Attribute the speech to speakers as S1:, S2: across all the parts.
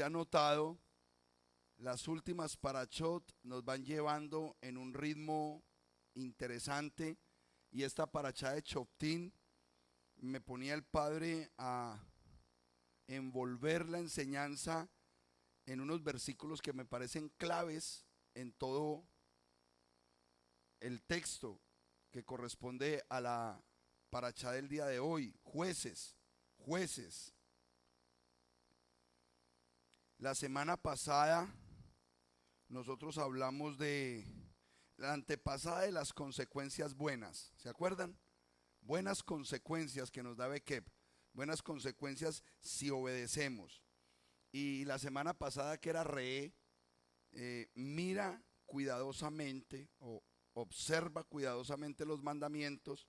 S1: ha notado, las últimas parachot nos van llevando en un ritmo interesante, y esta parachá de Choptín me ponía el Padre a envolver la enseñanza en unos versículos que me parecen claves en todo el texto que corresponde a la parachá del día de hoy. Jueces, jueces. La semana pasada nosotros hablamos de la antepasada de las consecuencias buenas, ¿se acuerdan? Buenas consecuencias que nos da Bekeb, buenas consecuencias si obedecemos. Y la semana pasada, que era mira cuidadosamente o observa cuidadosamente los mandamientos,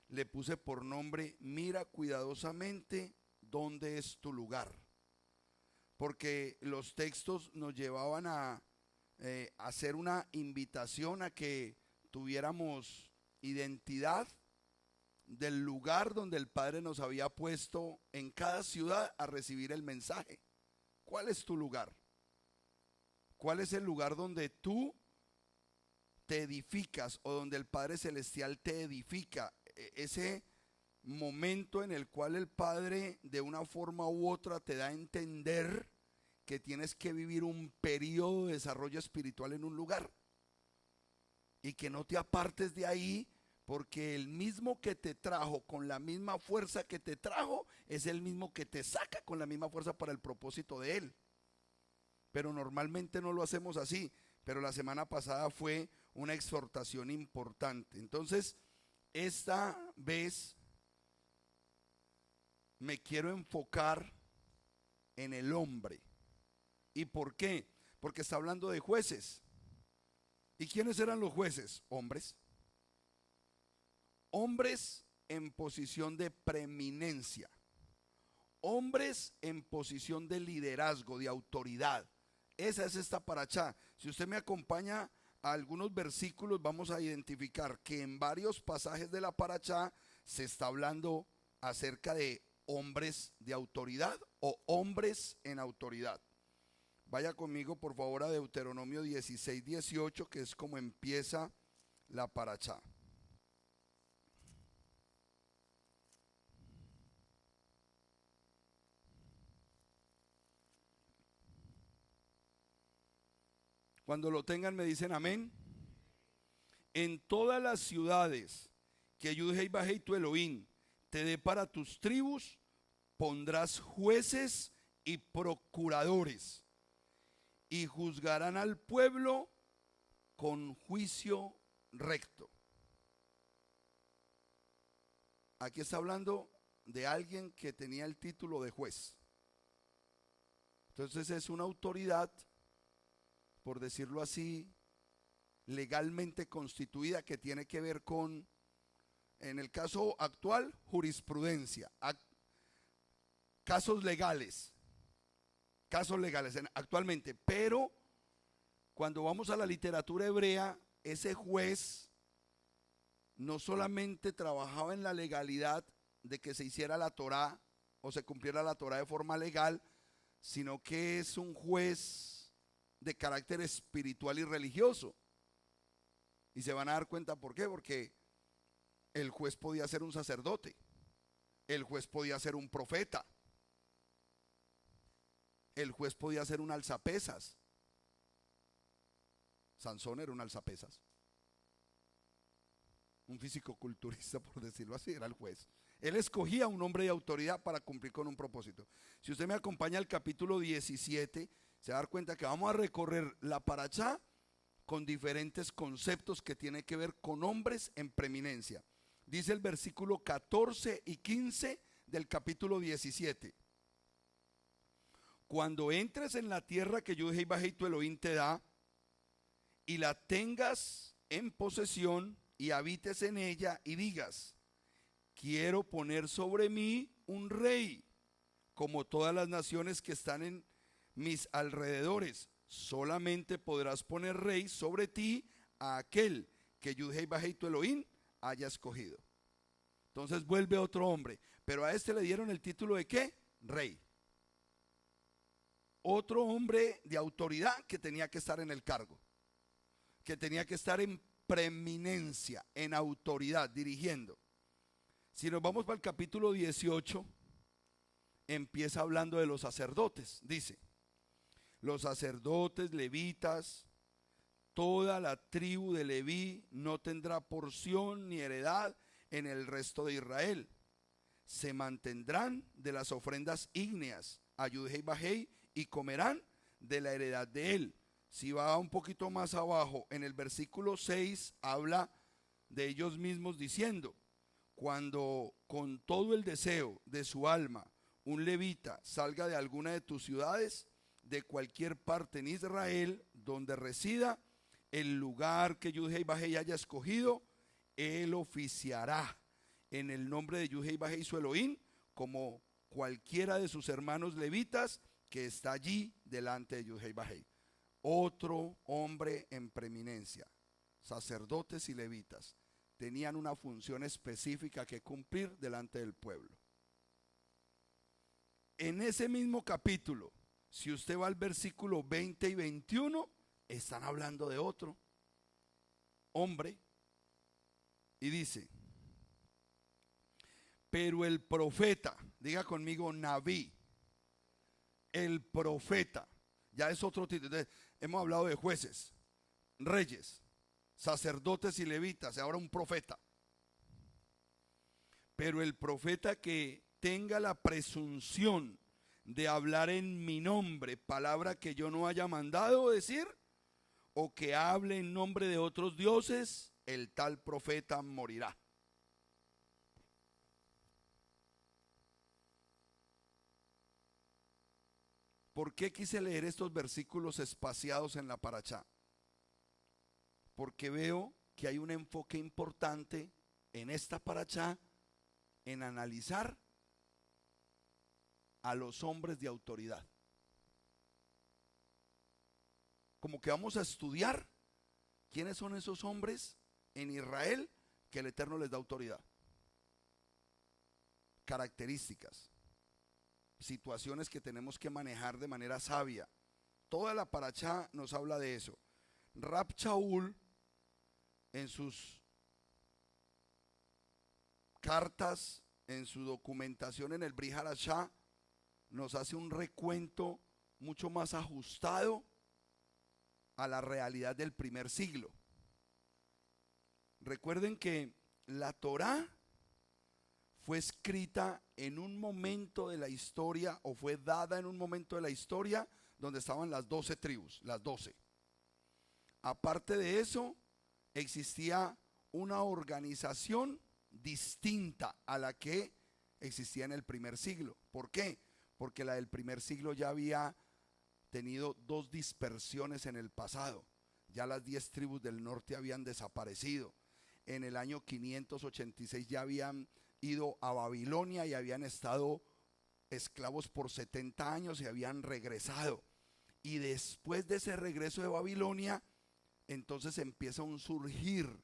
S1: le puse por nombre, mira cuidadosamente dónde es tu lugar. Porque los textos nos llevaban a hacer una invitación a que tuviéramos identidad del lugar donde el Padre nos había puesto en cada ciudad a recibir el mensaje. ¿Cuál es tu lugar? ¿Cuál es el lugar donde tú te edificas o donde el Padre Celestial te edifica? Ese momento en el cual el Padre de una forma u otra te da a entender que tienes que vivir un periodo de desarrollo espiritual en un lugar y que no te apartes de ahí, porque el mismo que te trajo con la misma fuerza que te trajo es el mismo que te saca con la misma fuerza para el propósito de él. Pero normalmente no lo hacemos así. Pero la semana pasada fue una exhortación importante. Entonces, esta vez me quiero enfocar en el hombre. ¿Y por qué? Porque está hablando de jueces. ¿Y quiénes eran los jueces? Hombres. Hombres en posición de preeminencia. Hombres en posición de liderazgo, de autoridad. Esa es esta parachá. Si usted me acompaña a algunos versículos, vamos a identificar que en varios pasajes de la parachá se está hablando acerca de hombres de autoridad o hombres en autoridad. Vaya conmigo por favor a Deuteronomio 16:18, que es como empieza la parachá. Cuando lo tengan me dicen amén. En todas las ciudades que Yud-Hei Vah-Hei tu Elohim te dé para tus tribus, pondrás jueces y procuradores, y juzgarán al pueblo con juicio recto. Aquí está hablando de alguien que tenía el título de juez. Entonces es una autoridad, por decirlo así, legalmente constituida, que tiene que ver con, en el caso actual, jurisprudencia, casos legales actualmente. Pero cuando vamos a la literatura hebrea, ese juez no solamente trabajaba en la legalidad de que se hiciera la Torá o se cumpliera la Torá de forma legal, sino que es un juez de carácter espiritual y religioso. Y se van a dar cuenta por qué. Porque el juez podía ser un sacerdote, el juez podía ser un profeta, el juez podía ser un alzapesas. Sansón era un alzapesas, un fisicoculturista, por decirlo así, era el juez. Él escogía un hombre de autoridad para cumplir con un propósito. Si usted me acompaña al capítulo 17, se va a dar cuenta que vamos a recorrer la parachá con diferentes conceptos que tienen que ver con hombres en preeminencia. Dice el versículo 14 y 15 del capítulo 17. Cuando entres en la tierra que Yud-Hei Vah-Hei tu Elohim te da, y la tengas en posesión, y habites en ella, y digas: quiero poner sobre mí un rey, como todas las naciones que están en mis alrededores. Solamente podrás poner rey sobre ti a aquel que Yud-Hei Vah-Hei tu Elohim haya escogido. Entonces vuelve otro hombre, pero a este le dieron el título de ¿qué? Rey. otro hombre de autoridad que tenía que estar en el cargo, que tenía que estar en preeminencia, en autoridad, dirigiendo. Si nos vamos para el capítulo 18, empieza hablando de los sacerdotes. Dice: los sacerdotes levitas, toda la tribu de Leví no tendrá porción ni heredad en el resto de Israel. Se mantendrán de las ofrendas ígneas a Yudhei Bajei y comerán de la heredad de él. Si va un poquito más abajo, en el versículo 6 habla de ellos mismos diciendo: cuando con todo el deseo de su alma un levita salga de alguna de tus ciudades, de cualquier parte en Israel donde resida, el lugar que Yudhei Bajei haya escogido, él oficiará en el nombre de Yudhei Bajei su Elohim, como cualquiera de sus hermanos levitas que está allí delante de Yudhei Bajei. Otro hombre en preeminencia. Sacerdotes y levitas tenían una función específica que cumplir delante del pueblo. En ese mismo capítulo, si usted va al versículo 20 y 21, están hablando de otro hombre y dice: pero el profeta, diga conmigo Naví, el profeta, ya es otro título. Entonces, hemos hablado de jueces, reyes, sacerdotes y levitas, y ahora un profeta. Pero el profeta que tenga la presunción de hablar en mi nombre, palabra que yo no haya mandado decir, o que hable en nombre de otros dioses, el tal profeta morirá. ¿Por qué quise leer estos versículos espaciados en la parashá? Porque veo que hay un enfoque importante en esta parashá en analizar a los hombres de autoridad. Como que vamos a estudiar quiénes son esos hombres en Israel que el Eterno les da autoridad. Características, situaciones que tenemos que manejar de manera sabia. Toda la parashá nos habla de eso. Rab Shaul, en sus cartas, en su documentación en el Brit Hadashah, nos hace un recuento mucho más ajustado a la realidad del primer siglo. Recuerden que la Torá fue escrita en un momento de la historia, o fue dada en un momento de la historia donde estaban las 12 tribus, las 12. Aparte de eso, existía una organización distinta a la que existía en el primer siglo. ¿Por qué? Porque la del primer siglo ya había tenido 2 dispersiones en el pasado. Ya las 10 tribus del norte habían desaparecido. En el año 586 ya habían ido a Babilonia y habían estado esclavos por 70 años y habían regresado. Y después de ese regreso de Babilonia, entonces empieza un surgir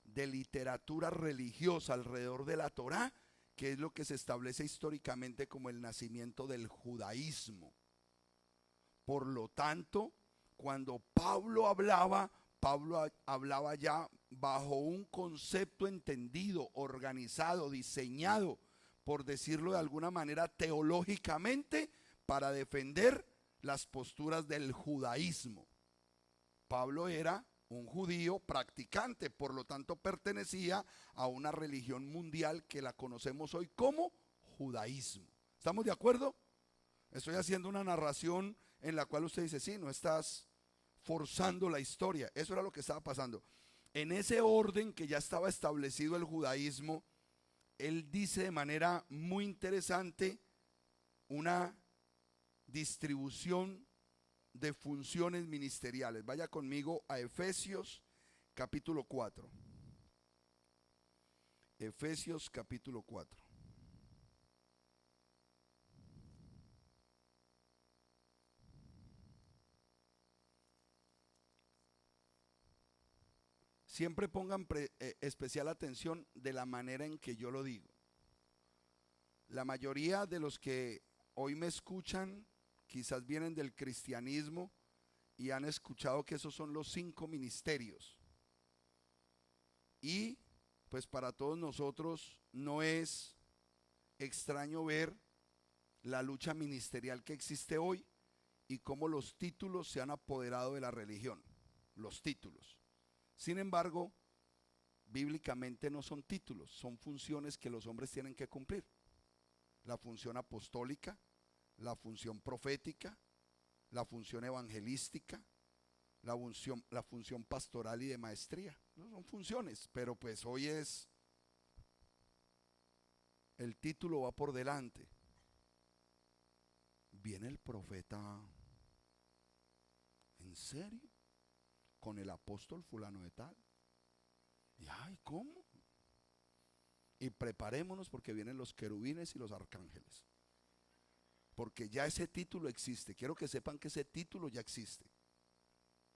S1: de literatura religiosa alrededor de la Torá, que es lo que se establece históricamente como el nacimiento del judaísmo. Por lo tanto, cuando Pablo hablaba ya bajo un concepto entendido, organizado, diseñado, por decirlo de alguna manera teológicamente, para defender las posturas del judaísmo. Pablo era un judío practicante, por lo tanto pertenecía a una religión mundial que la conocemos hoy como judaísmo. ¿Estamos de acuerdo? Estoy haciendo una narración en la cual usted dice: sí, no estás forzando la historia. Eso era lo que estaba pasando. En ese orden que ya estaba establecido el judaísmo, él dice de manera muy interesante una distribución de funciones ministeriales. Vaya conmigo a Efesios capítulo 4. Efesios capítulo 4. Siempre pongan especial atención de la manera en que yo lo digo. La mayoría de los que hoy me escuchan, quizás vienen del cristianismo y han escuchado que esos son los 5 ministerios. Y pues para todos nosotros no es extraño ver la lucha ministerial que existe hoy y cómo los títulos se han apoderado de la religión, los títulos. Sin embargo, bíblicamente no son títulos, son funciones que los hombres tienen que cumplir. La función apostólica, la función profética, la función evangelística, la función pastoral y de maestría. No son funciones, pero pues hoy es, el título va por delante. Viene el profeta, ¿en serio? Con el apóstol fulano de tal. Y ay, ¿cómo? Y preparémonos porque vienen los querubines y los arcángeles. Porque ya ese título existe. Quiero que sepan que ese título ya existe.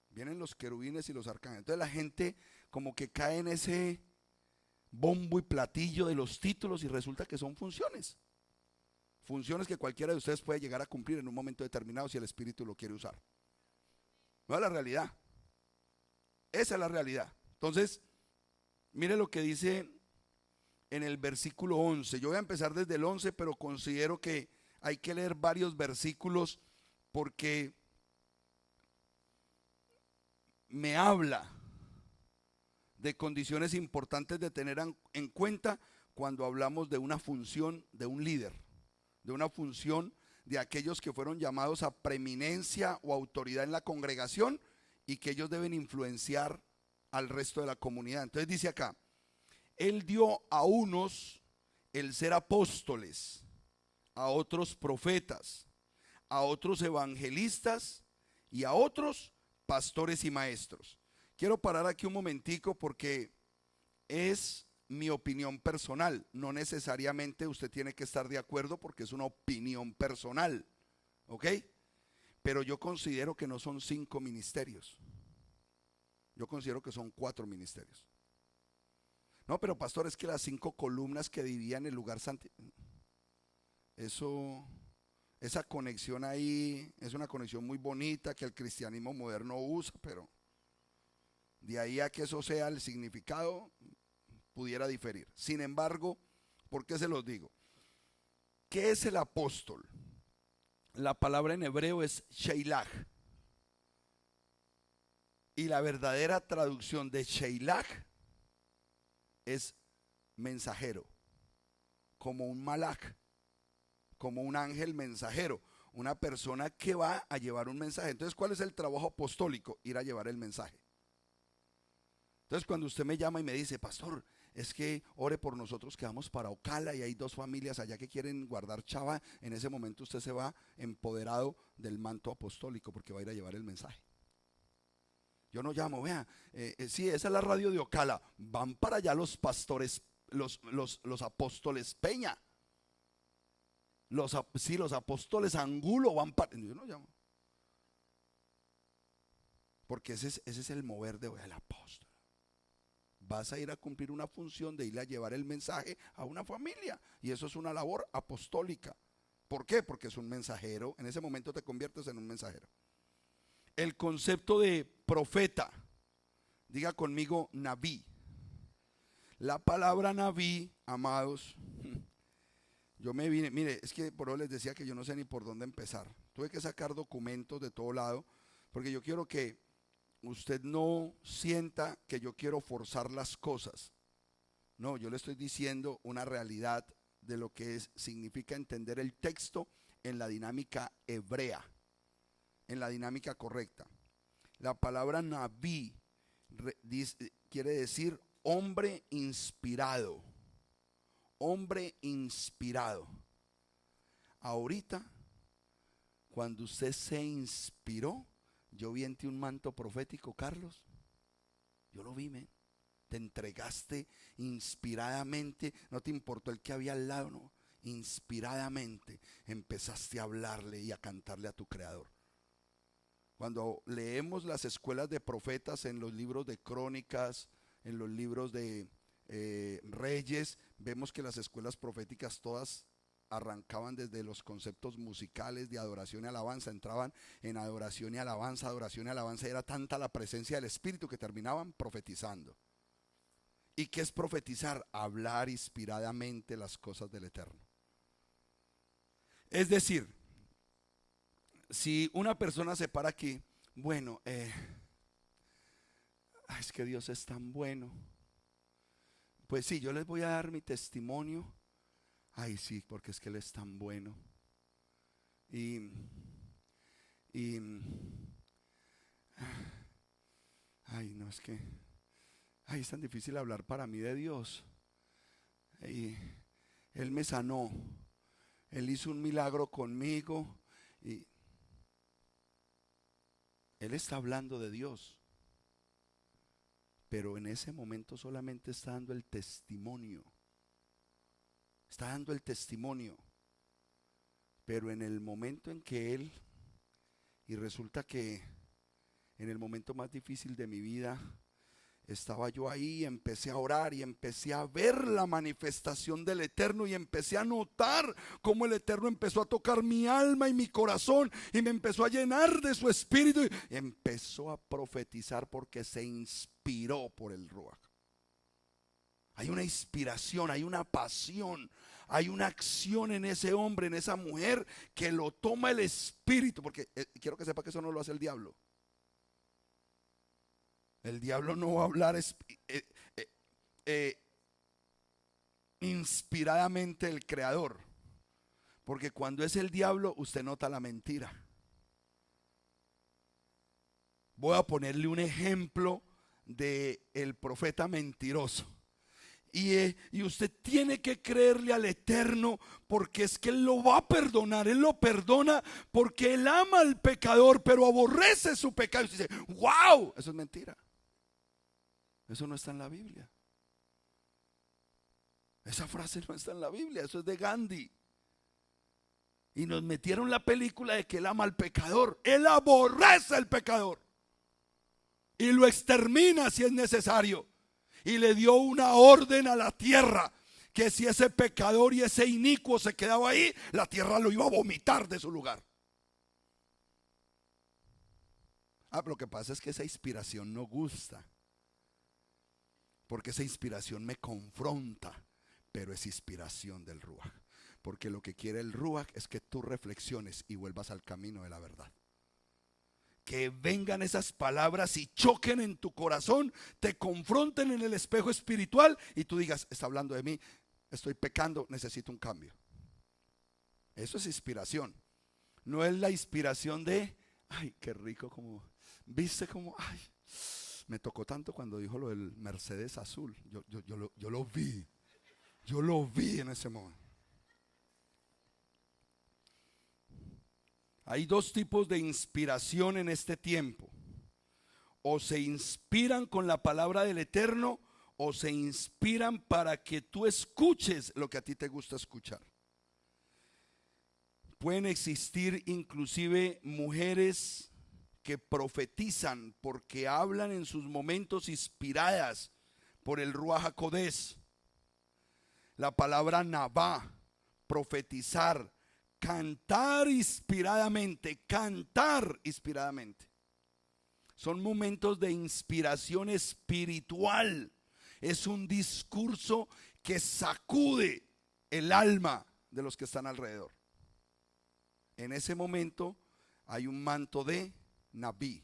S1: Vienen los querubines y los arcángeles. Entonces la gente como que cae en ese bombo y platillo de los títulos y resulta que son funciones. Funciones que cualquiera de ustedes puede llegar a cumplir en un momento determinado si el Espíritu lo quiere usar. No es la realidad. Esa es la realidad. Entonces, mire lo que dice en el versículo 11. Yo voy a empezar desde el 11, pero considero que hay que leer varios versículos porque me habla de condiciones importantes de tener en cuenta cuando hablamos de una función de un líder, de una función de aquellos que fueron llamados a preeminencia o autoridad en la congregación y que ellos deben influenciar al resto de la comunidad. Entonces dice acá, Él dio a unos el ser apóstoles, a otros profetas, a otros evangelistas y a otros pastores y maestros. Quiero parar aquí un momentico porque es mi opinión personal. No necesariamente usted tiene que estar de acuerdo porque es una opinión personal, ¿ok? Pero yo considero que no son 5 ministerios. Yo considero que son 4 ministerios. No, pero pastor, es que las 5 columnas que dividían el lugar santo, esa conexión ahí es una conexión muy bonita que el cristianismo moderno usa, pero de ahí a que eso sea el significado pudiera diferir. Sin embargo, ¿por qué se los digo? ¿Qué es el apóstol? La palabra en hebreo es sheilach. Y la verdadera traducción de sheilach es mensajero, como un malach, como un ángel mensajero, una persona que va a llevar un mensaje. Entonces, ¿cuál es el trabajo apostólico? Ir a llevar el mensaje. Entonces, cuando usted me llama y me dice, pastor, es que ore por nosotros que vamos para Ocala y hay 2 familias allá que quieren guardar chava, en ese momento usted se va empoderado del manto apostólico porque va a ir a llevar el mensaje. Yo no llamo, vea, sí, esa es la radio de Ocala, van para allá los pastores, los apóstoles Peña, los apóstoles Angulo van para, yo no llamo, porque ese es el mover del apóstol. Vas a ir a cumplir una función de ir a llevar el mensaje a una familia y eso es una labor apostólica. ¿Por qué? Porque es un mensajero, en ese momento te conviertes en un mensajero. El concepto de profeta, diga conmigo Naví. La palabra Naví, amados, yo me vine, mire, es que por eso les decía que yo no sé ni por dónde empezar. Tuve que sacar documentos de todo lado, porque yo quiero que usted no sienta que yo quiero forzar las cosas. No, yo le estoy diciendo una realidad de lo que significa entender el texto en la dinámica hebrea, en la dinámica correcta. La palabra Naví quiere decir hombre inspirado. Hombre inspirado. Ahorita, cuando usted se inspiró, yo vi en ti un manto profético, Carlos. Yo lo vi, men. Te entregaste inspiradamente. No te importó el que había al lado, no. Inspiradamente empezaste a hablarle y a cantarle a tu creador. Cuando leemos las escuelas de profetas en los libros de crónicas, en los libros de Reyes, vemos que las escuelas proféticas todas arrancaban desde los conceptos musicales de adoración y alabanza, entraban en adoración y alabanza, y era tanta la presencia del Espíritu que terminaban profetizando. ¿Y qué es profetizar? Hablar inspiradamente las cosas del Eterno. Es decir, si una persona se para aquí, bueno, es que Dios es tan bueno. Pues sí, yo les voy a dar mi testimonio. Ay, sí, porque es que Él es tan bueno. Y ay, no, es que es tan difícil hablar para mí de Dios. Y Él me sanó. Él hizo un milagro conmigo. Y Él está hablando de Dios. Pero en ese momento solamente está dando el testimonio. Está dando el testimonio. Pero en el momento en que Él, y resulta que en el momento más difícil de mi vida, estaba yo ahí, empecé a orar y empecé a ver la manifestación del Eterno y empecé a notar cómo el Eterno empezó a tocar mi alma y mi corazón y me empezó a llenar de su espíritu y empezó a profetizar porque se inspiró por el Ruach. Hay una inspiración, hay una pasión, hay una acción en ese hombre, en esa mujer que lo toma el espíritu, porque quiero que sepa que eso no lo hace el diablo. El diablo no va a hablar inspiradamente el creador, porque cuando es el diablo usted nota la mentira. Voy a ponerle un ejemplo de el profeta mentiroso. Y usted tiene que creerle al Eterno, porque es que Él lo va a perdonar. Él lo perdona porque Él ama al pecador, pero aborrece su pecado. Y usted dice, wow, eso es mentira. Eso no está en la Biblia. Esa frase no está en la Biblia, eso es de Gandhi. Y nos metieron la película de que Él ama al pecador. Él aborrece al pecador y lo extermina si es necesario. Y le dio una orden a la tierra, que si ese pecador y ese inicuo se quedaba ahí, la tierra lo iba a vomitar de su lugar. Pero lo que pasa es que esa inspiración no gusta, porque esa inspiración me confronta, pero es inspiración del Ruach. Porque lo que quiere el Ruach es que tú reflexiones y vuelvas al camino de la verdad. Que vengan esas palabras y choquen en tu corazón, te confronten en el espejo espiritual y tú digas, está hablando de mí, estoy pecando, necesito un cambio. Eso es inspiración. No es la inspiración de, ay, qué rico, como, viste como, ay, me tocó tanto cuando dijo lo del Mercedes azul. Yo lo vi en ese momento. Hay dos tipos de inspiración en este tiempo. O se inspiran con la palabra del Eterno, o se inspiran para que tú escuches lo que a ti te gusta escuchar. Pueden existir inclusive mujeres que profetizan porque hablan en sus momentos inspiradas por el Ruach HaKodesh. La palabra Nabá, profetizar, cantar inspiradamente, cantar inspiradamente. Son momentos de inspiración espiritual. Es un discurso que sacude el alma de los que están alrededor. En ese momento hay un manto de Nabí,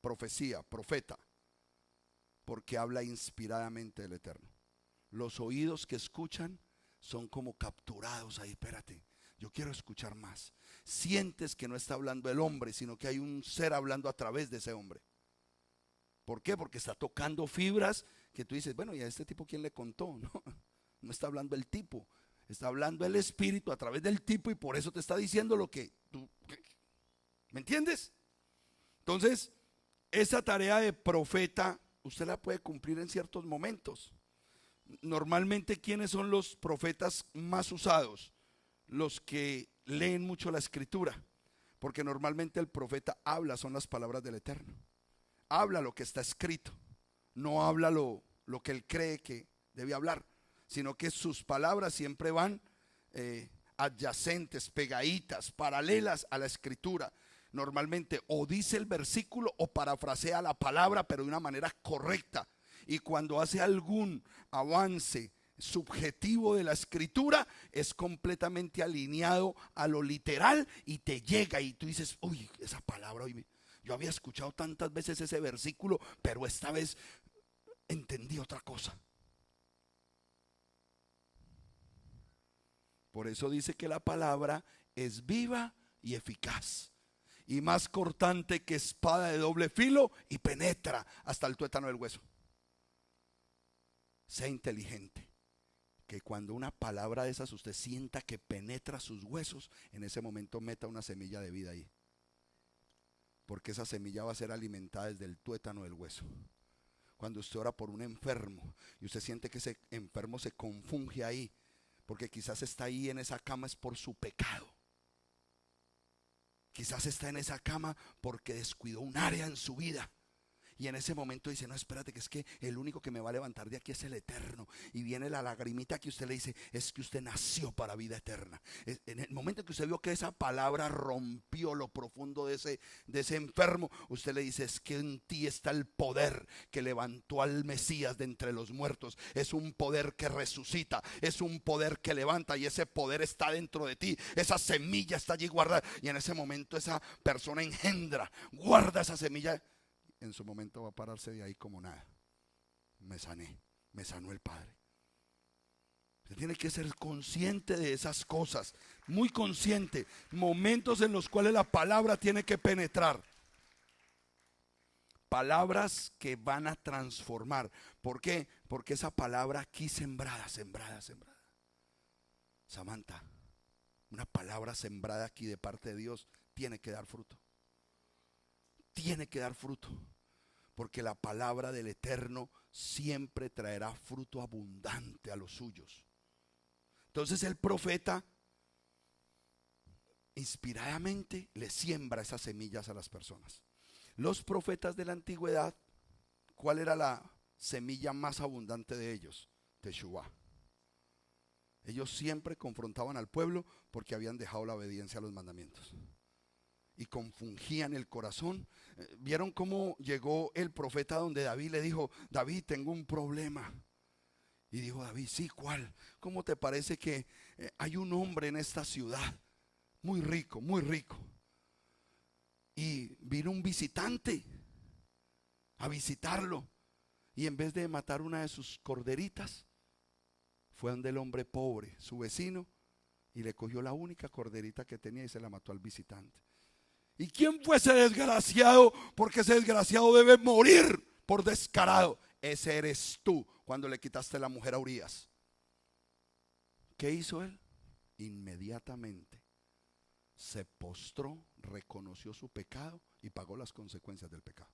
S1: profecía, profeta, porque habla inspiradamente del Eterno. Los oídos que escuchan son como capturados ahí, espérate. Yo quiero escuchar más. Sientes que no está hablando el hombre, sino que hay un ser hablando a través de ese hombre. ¿Por qué? Porque está tocando fibras que tú dices, bueno, ¿y a este tipo quién le contó? No está hablando el tipo, está hablando el espíritu a través del tipo y por eso te está diciendo lo que tú, ¿me entiendes? Entonces, esa tarea de profeta usted la puede cumplir en ciertos momentos. Normalmente, ¿quiénes son los profetas más usados? Los que leen mucho la escritura, porque normalmente el profeta habla, son las palabras del Eterno, habla lo que está escrito, no habla lo que él cree que debe hablar, sino que sus palabras siempre van adyacentes, pegaditas, paralelas a la escritura. Normalmente o dice el versículo o parafrasea la palabra, pero de una manera correcta. Y cuando hace algún avance subjetivo de la escritura, es completamente alineado a lo literal y te llega y tú dices, uy, esa palabra hoy, yo había escuchado tantas veces ese versículo, pero esta vez entendí otra cosa. Por eso dice que la palabra es viva y eficaz, y más cortante que espada de doble filo, y penetra hasta el tuétano del hueso. Sea inteligente, que cuando una palabra de esas usted sienta que penetra sus huesos, en ese momento meta una semilla de vida ahí, porque esa semilla va a ser alimentada desde el tuétano del hueso. Cuando usted ora por un enfermo y usted siente que ese enfermo se confunde ahí, porque quizás está ahí en esa cama es por su pecado. Quizás está en esa cama porque descuidó un área en su vida. Y en ese momento dice, no, espérate, que es que el único que me va a levantar de aquí es el Eterno. Y viene la lagrimita que usted le dice, es que usted nació para vida eterna. En el momento que usted vio que esa palabra rompió lo profundo de ese enfermo, usted le dice, es que en ti está el poder que levantó al Mesías de entre los muertos. Es un poder que resucita, es un poder que levanta, y ese poder está dentro de ti. Esa semilla está allí guardada, y en ese momento esa persona engendra, guarda esa semilla. En su momento va a pararse de ahí como nada. Me sané, me sanó el Padre. Usted tiene que ser consciente de esas cosas, muy consciente. Momentos en los cuales la palabra tiene que penetrar. Palabras que van a transformar. ¿Por qué? Porque esa palabra aquí sembrada. Samantha, una palabra sembrada aquí de parte de Dios tiene que dar fruto. Tiene que dar fruto, porque la palabra del Eterno siempre traerá fruto abundante a los suyos. Entonces el profeta inspiradamente le siembra esas semillas a las personas. Los profetas de la antigüedad, ¿cuál era la semilla más abundante de ellos? Teshuvá. Ellos siempre confrontaban al pueblo porque habían dejado la obediencia a los mandamientos y confundían el corazón. ¿Vieron cómo llegó el profeta donde David le dijo, David, tengo un problema? Y dijo David, sí, ¿cuál? ¿Cómo te parece que hay un hombre en esta ciudad muy rico, muy rico? Y vino un visitante a visitarlo, y en vez de matar una de sus corderitas, fue donde el hombre pobre, su vecino, y le cogió la única corderita que tenía y se la mató al visitante. ¿Y quién fue ese desgraciado? Porque ese desgraciado debe morir por descarado. Ese eres tú cuando le quitaste la mujer a Urías. ¿Qué hizo él? Inmediatamente se postró, reconoció su pecado y pagó las consecuencias del pecado.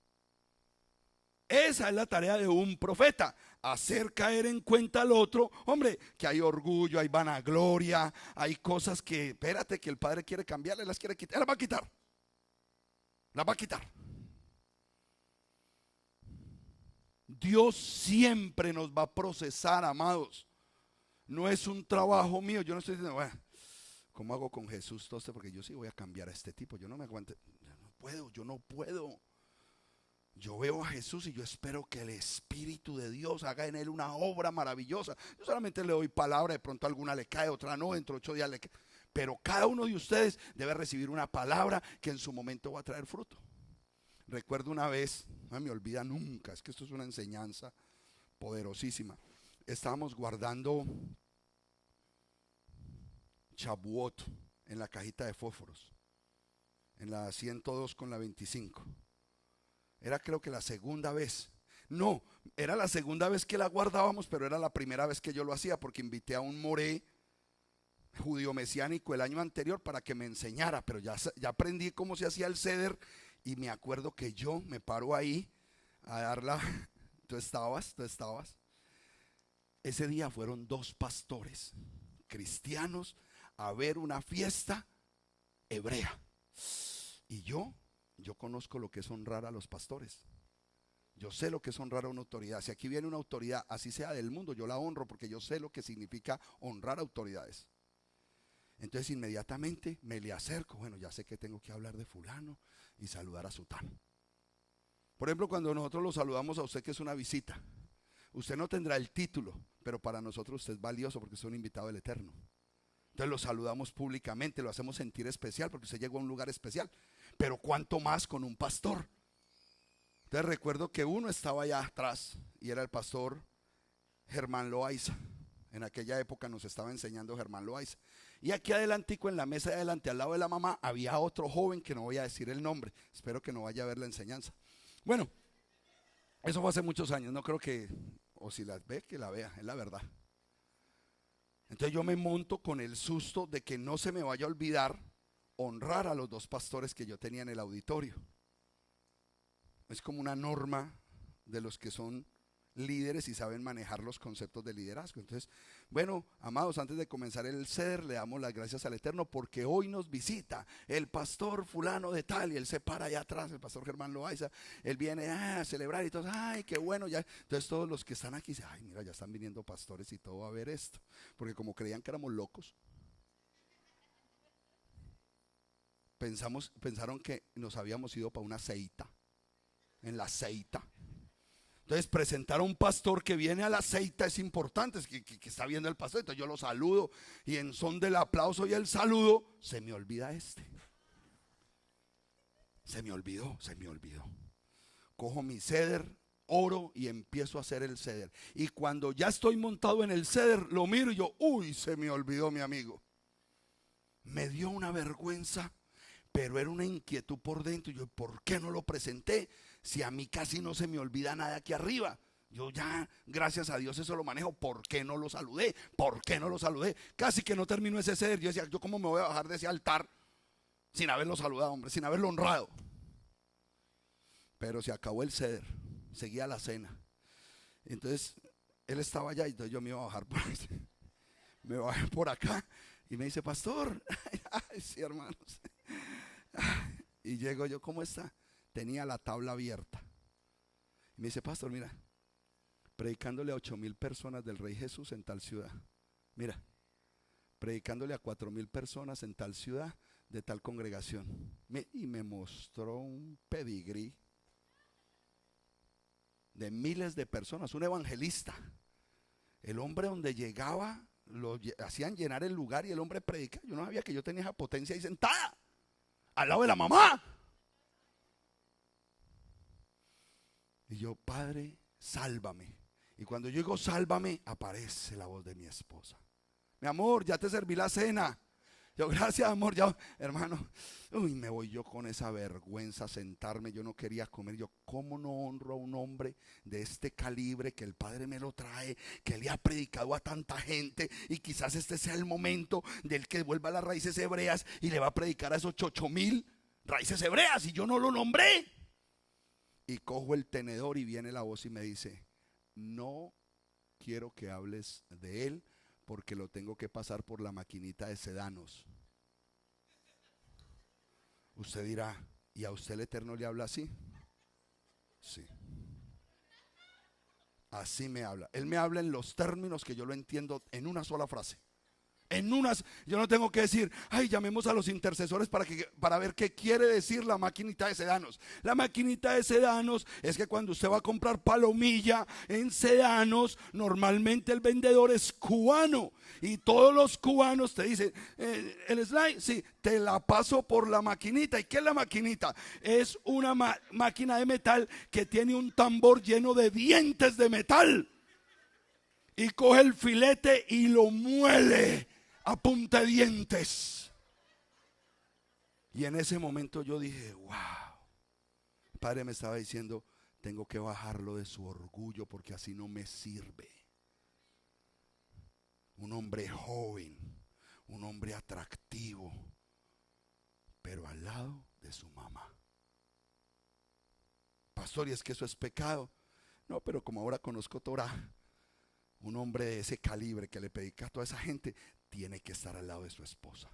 S1: Esa es la tarea de un profeta, hacer caer en cuenta al otro, hombre, que hay orgullo, hay vanagloria, hay cosas que, espérate, que el Padre quiere cambiarle, las quiere quitar, las va a quitar. Las va a quitar. Dios siempre nos va a procesar, amados. No es un trabajo mío. Yo no estoy diciendo, bueno, ¿cómo hago con Jesús todo esto? Porque yo sí voy a cambiar a este tipo. Yo no me aguanto. Yo no puedo. Yo veo a Jesús y yo espero que el Espíritu de Dios haga en él una obra maravillosa. Yo solamente le doy palabra, de pronto alguna le cae, otra no, dentro de 8 días le cae. Pero cada uno de ustedes debe recibir una palabra que en su momento va a traer fruto. Recuerdo una vez, no me olvida nunca, es que esto es una enseñanza poderosísima. Estábamos guardando Shavuot en la cajita de fósforos, en la 102 con la 25. Era, creo que la segunda vez. No, era la segunda vez que la guardábamos, pero era la primera vez que yo lo hacía, porque invité a un moré judío mesiánico el año anterior para que me enseñara, pero ya aprendí cómo se hacía el ceder. Y me acuerdo que yo me paro ahí a darla. Tú estabas. Ese día fueron 2 pastores cristianos a ver una fiesta hebrea. Y yo conozco lo que es honrar a los pastores. Yo sé lo que es honrar a una autoridad. Si aquí viene una autoridad, así sea del mundo, yo la honro porque yo sé lo que significa honrar autoridades. Entonces inmediatamente me le acerco. Bueno, ya sé que tengo que hablar de fulano y saludar a sutano. Por ejemplo, cuando nosotros lo saludamos a usted, que es una visita, usted no tendrá el título, pero para nosotros usted es valioso porque usted es un invitado del Eterno. Entonces lo saludamos públicamente, lo hacemos sentir especial porque usted llegó a un lugar especial. Pero cuánto más con un pastor. Entonces recuerdo que uno estaba allá atrás y era el pastor Germán Loaiza. En aquella época nos estaba enseñando Germán Loaiza. Y aquí adelantico, en la mesa de adelante, al lado de la mamá, había otro joven que no voy a decir el nombre. Espero que no vaya a ver la enseñanza. Bueno, eso fue hace muchos años. No creo que, o si la ve, que la vea, es la verdad. Entonces yo me monto con el susto de que no se me vaya a olvidar honrar a los dos pastores que yo tenía en el auditorio. Es como una norma de los que son líderes y saben manejar los conceptos de liderazgo. Entonces, bueno, amados, antes de comenzar el ser, le damos las gracias al Eterno porque hoy nos visita el pastor fulano de tal, y él se para allá atrás, el pastor Germán Loaiza. Él viene a celebrar y todos, ay, qué bueno ya. Entonces todos los que están aquí dicen, ay, mira, ya están viniendo pastores y todo a ver esto, porque como creían que éramos locos, pensaron que nos habíamos ido para una ceita, en la ceita. Entonces presentar a un pastor que viene a la ceita es importante, es que está viendo el pastor. Entonces yo lo saludo y en son del aplauso y el saludo se me olvida se me olvidó. Cojo mi ceder, oro y empiezo a hacer el ceder. Y cuando ya estoy montado en el ceder, lo miro y yo, uy, se me olvidó mi amigo. Me dio una vergüenza, pero era una inquietud por dentro. Yo, ¿por qué no lo presenté? Si a mí casi no se me olvida nada aquí arriba. Yo ya, gracias a Dios, eso lo manejo. ¿Por qué no lo saludé? Casi que no termino ese ceder. Yo decía, ¿yo cómo me voy a bajar de ese altar sin haberlo saludado, hombre? Sin haberlo honrado. Pero se acabó el ceder. Seguía la cena. Entonces, él estaba allá y entonces yo me iba a bajar por ahí. Me bajé por acá y me dice, pastor. Ay, sí, hermanos. Y llego yo, ¿cómo está? Tenía la tabla abierta. Y me dice, pastor, mira, predicándole a 8,000 personas del Rey Jesús en tal ciudad. Mira, predicándole a 4,000 personas en tal ciudad de tal congregación. Y me mostró un pedigrí de miles de personas, un evangelista. El hombre donde llegaba, lo hacían llenar el lugar y el hombre predicaba. Yo no sabía que yo tenía esa potencia ahí sentada, al lado de la mamá. Y yo, Padre, sálvame. Y cuando yo digo sálvame, aparece la voz de mi esposa. Mi amor, ya te serví la cena. Yo, gracias, amor, ya, hermano. Uy, me voy yo con esa vergüenza a sentarme. Yo no quería comer. Yo, ¿cómo no honro a un hombre de este calibre que el Padre me lo trae, que le ha predicado a tanta gente? Y quizás este sea el momento del que vuelva a las raíces hebreas y le va a predicar a esos 8,000 raíces hebreas y yo no lo nombré. Y cojo el tenedor y viene la voz y me dice, no quiero que hables de él porque lo tengo que pasar por la maquinita de sedanos. Usted dirá, ¿y a usted el Eterno le habla así? Sí. Así me habla. Él me habla en los términos que yo lo entiendo en una sola frase. Yo no tengo que decir, ay, llamemos a los intercesores para ver qué quiere decir la maquinita de sedanos. La maquinita de sedanos es que cuando usted va a comprar palomilla en sedanos, normalmente el vendedor es cubano y todos los cubanos te dicen, el slide, sí, te la paso por la maquinita. ¿Y qué es la maquinita? Es una máquina de metal que tiene un tambor lleno de dientes de metal y coge el filete y lo muele a punta de dientes. Y en ese momento yo dije, wow. El Padre me estaba diciendo, tengo que bajarlo de su orgullo porque así no me sirve. Un hombre joven, un hombre atractivo, pero al lado de su mamá. Pastor, ¿y es que eso es pecado? No, pero como ahora conozco Torah, un hombre de ese calibre que le predica a toda esa gente tiene que estar al lado de su esposa.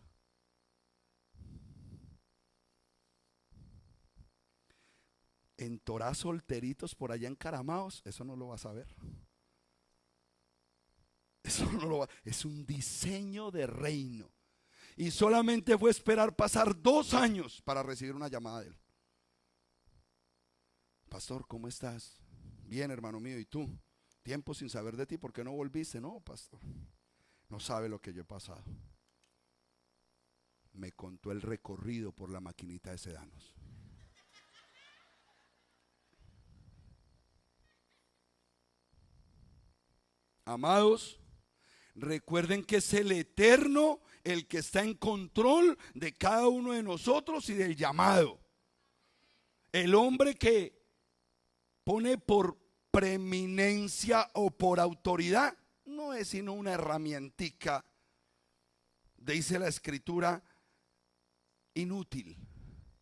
S1: En Torah solteritos por allá encaramados, eso no lo vas a ver. Eso no lo va, es un diseño de reino. y solamente fue esperar pasar 2 años para recibir una llamada de él. Pastor, ¿cómo estás? Bien, hermano mío, ¿y tú? Tiempo sin saber de ti, ¿por qué no volviste? No, pastor, no sabe lo que yo he pasado. Me contó el recorrido por la maquinita de sedanos. Amados, recuerden que es el Eterno el que está en control de cada uno de nosotros y del llamado. El hombre que pone por preeminencia o por autoridad no es sino una herramientica, dice la escritura, inútil,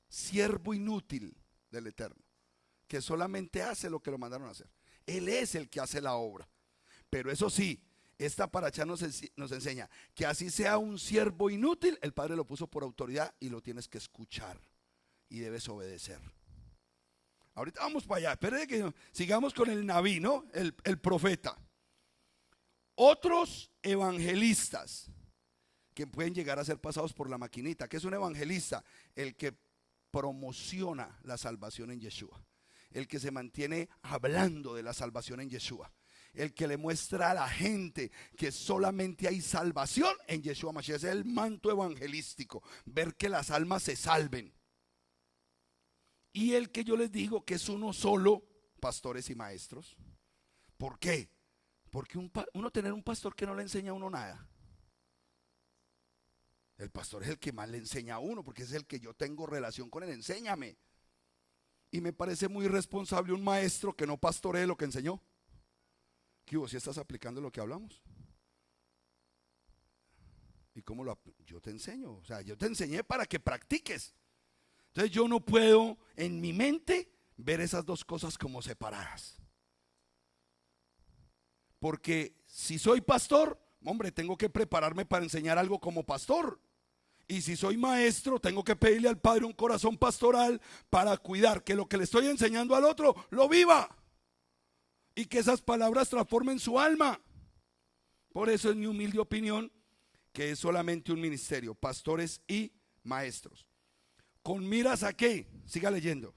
S1: siervo inútil del Eterno, que solamente hace lo que lo mandaron a hacer. Él es el que hace la obra. Pero eso sí, esta paracha nos enseña que así sea un siervo inútil, el Padre lo puso por autoridad y lo tienes que escuchar y debes obedecer. Ahorita vamos para allá, espere que sigamos con el Naví, ¿no? El profeta. Otros evangelistas que pueden llegar a ser pasados por la maquinita. ¿Qué es un evangelista? El que promociona la salvación en Yeshua, el que se mantiene hablando de la salvación en Yeshua, el que le muestra a la gente que solamente hay salvación en Yeshua Mashiach. Es el manto evangelístico, ver que las almas se salven. Y el que yo les digo que es uno solo, pastores y maestros. ¿Por qué? Porque uno tener un pastor que no le enseña a uno nada. El pastor es el que más le enseña a uno, porque es el que yo tengo relación con él. Enséñame. Y me parece muy irresponsable un maestro que no pastoree lo que enseñó. ¿Qué hubo? ¿Si estás aplicando lo que hablamos? ¿Y cómo yo te enseño? O sea, yo te enseñé para que practiques. Entonces yo no puedo en mi mente ver esas dos cosas como separadas. Porque si soy pastor, hombre, tengo que prepararme para enseñar algo como pastor. Y si soy maestro, tengo que pedirle al Padre un corazón pastoral para cuidar que lo que le estoy enseñando al otro lo viva. Y que esas palabras transformen su alma. Por eso es mi humilde opinión que es solamente un ministerio, pastores y maestros. ¿Con miras a qué? Siga leyendo.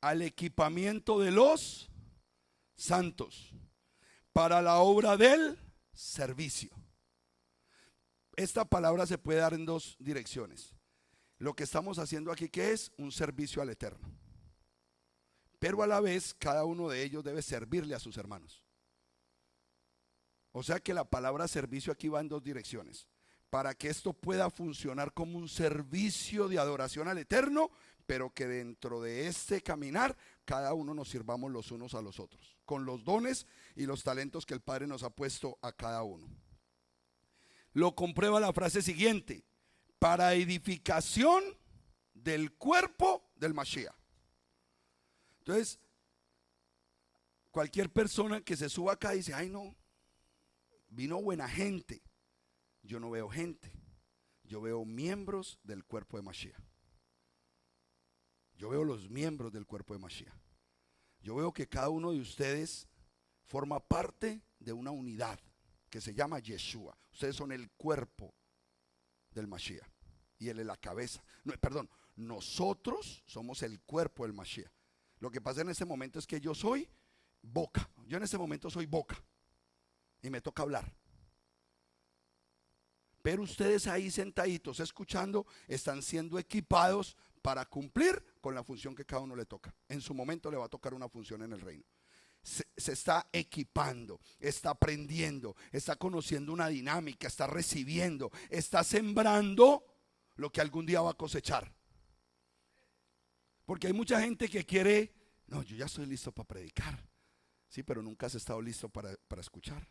S1: Al equipamiento de los santos para la obra del servicio. Esta palabra se puede dar en 2 direcciones. Lo que estamos haciendo aquí, ¿qué es? Un servicio al Eterno. Pero a la vez, cada uno de ellos debe servirle a sus hermanos. O sea que la palabra servicio aquí va en 2 direcciones. Para que esto pueda funcionar como un servicio de adoración al Eterno, pero que dentro de este caminar, cada uno nos sirvamos los unos a los otros, con los dones y los talentos que el Padre nos ha puesto a cada uno. Lo comprueba la frase siguiente: para edificación del cuerpo del Mashiach. Entonces, cualquier persona que se suba acá y dice, ay no, vino buena gente. Yo no veo gente, yo veo miembros del cuerpo de Mashiach. Yo veo los miembros del cuerpo de Mashiach. Yo veo que cada uno de ustedes forma parte de una unidad que se llama Yeshua. Ustedes son el cuerpo del Mashiach y él es la cabeza. No, perdón, nosotros somos el cuerpo del Mashiach. Lo que pasa en este momento es que yo soy boca. Yo en este momento soy boca y me toca hablar. Pero ustedes ahí sentaditos escuchando están siendo equipados para cumplir con la función que cada uno le toca. En su momento le va a tocar una función en el reino. Se está equipando, está aprendiendo, está conociendo una dinámica, está recibiendo, está sembrando lo que algún día va a cosechar. Porque hay mucha gente que quiere, no, yo ya estoy listo para predicar. Sí, pero nunca has estado listo para escuchar.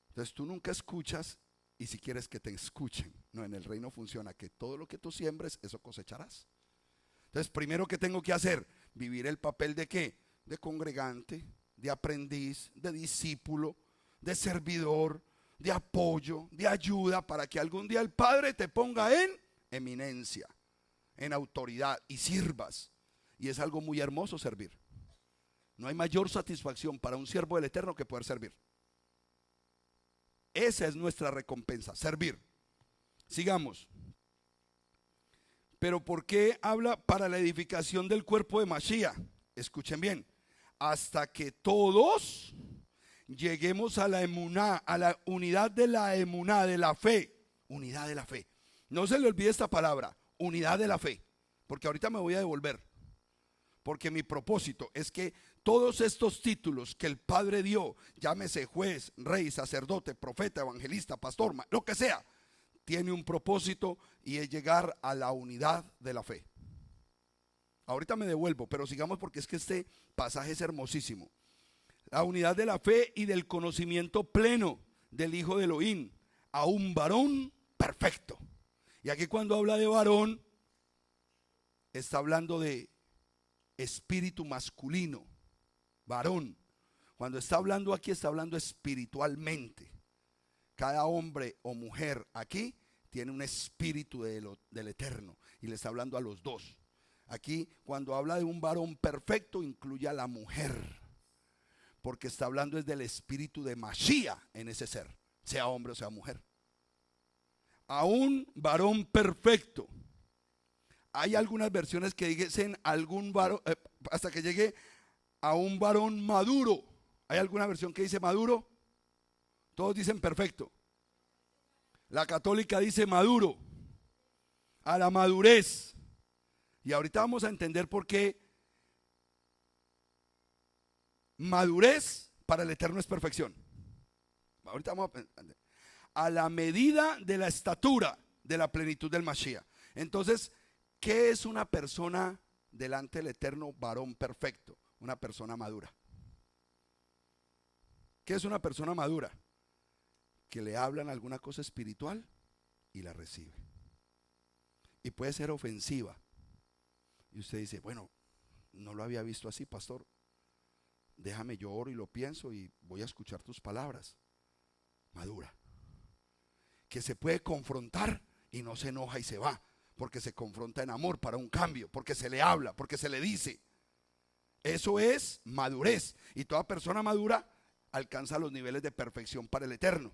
S1: Entonces tú nunca escuchas y si quieres que te escuchen. No, en el reino funciona que todo lo que tú siembres, eso cosecharás. Entonces primero que tengo que hacer, vivir el papel de ¿qué? De congregante, de aprendiz, de discípulo, de servidor, de apoyo, de ayuda, para que algún día el Padre te ponga en eminencia, en autoridad y sirvas. Y es algo muy hermoso servir. No hay mayor satisfacción para un siervo del Eterno que poder servir. Esa es nuestra recompensa, servir. Sigamos. Pero ¿por qué habla para la edificación del cuerpo de Mashiach? Escuchen bien. Hasta que todos lleguemos a la emuná, a la unidad de la emuná, de la fe. Unidad de la fe. No se le olvide esta palabra, unidad de la fe. Porque ahorita me voy a devolver. Porque mi propósito es que todos estos títulos que el Padre dio, llámese juez, rey, sacerdote, profeta, evangelista, pastor, lo que sea, tiene un propósito y es llegar a la unidad de la fe. Ahorita me devuelvo, pero sigamos porque es que este pasaje es hermosísimo. La unidad de la fe y del conocimiento pleno del Hijo de Elohim, a un varón perfecto. Y aquí cuando habla de varón, está hablando de espíritu masculino, varón. Cuando está hablando aquí, está hablando espiritualmente. Cada hombre o mujer aquí tiene un espíritu del Eterno y le está hablando a los dos. Aquí cuando habla de un varón perfecto incluye a la mujer, porque está hablando es del espíritu de Mashiach en ese ser, sea hombre o sea mujer. A un varón perfecto. Hay algunas versiones que dicen algún varón, hasta que llegue a un varón maduro. ¿Hay alguna versión que dice maduro? Todos dicen perfecto. La católica dice maduro, a la madurez. Y ahorita vamos a entender por qué madurez para el Eterno es perfección. Ahorita vamos a la medida de la estatura de la plenitud del Mashiach. Entonces, ¿qué es una persona delante del Eterno varón perfecto? Una persona madura. ¿Qué es una persona madura? Que le hablan alguna cosa espiritual y la recibe. Y puede ser ofensiva. Y usted dice, bueno, no lo había visto así, pastor. Déjame, yo oro y lo pienso y voy a escuchar tus palabras. Madura. Que se puede confrontar y no se enoja y se va. Porque se confronta en amor para un cambio. Porque se le habla, porque se le dice. Eso es madurez. Y toda persona madura alcanza los niveles de perfección para el Eterno.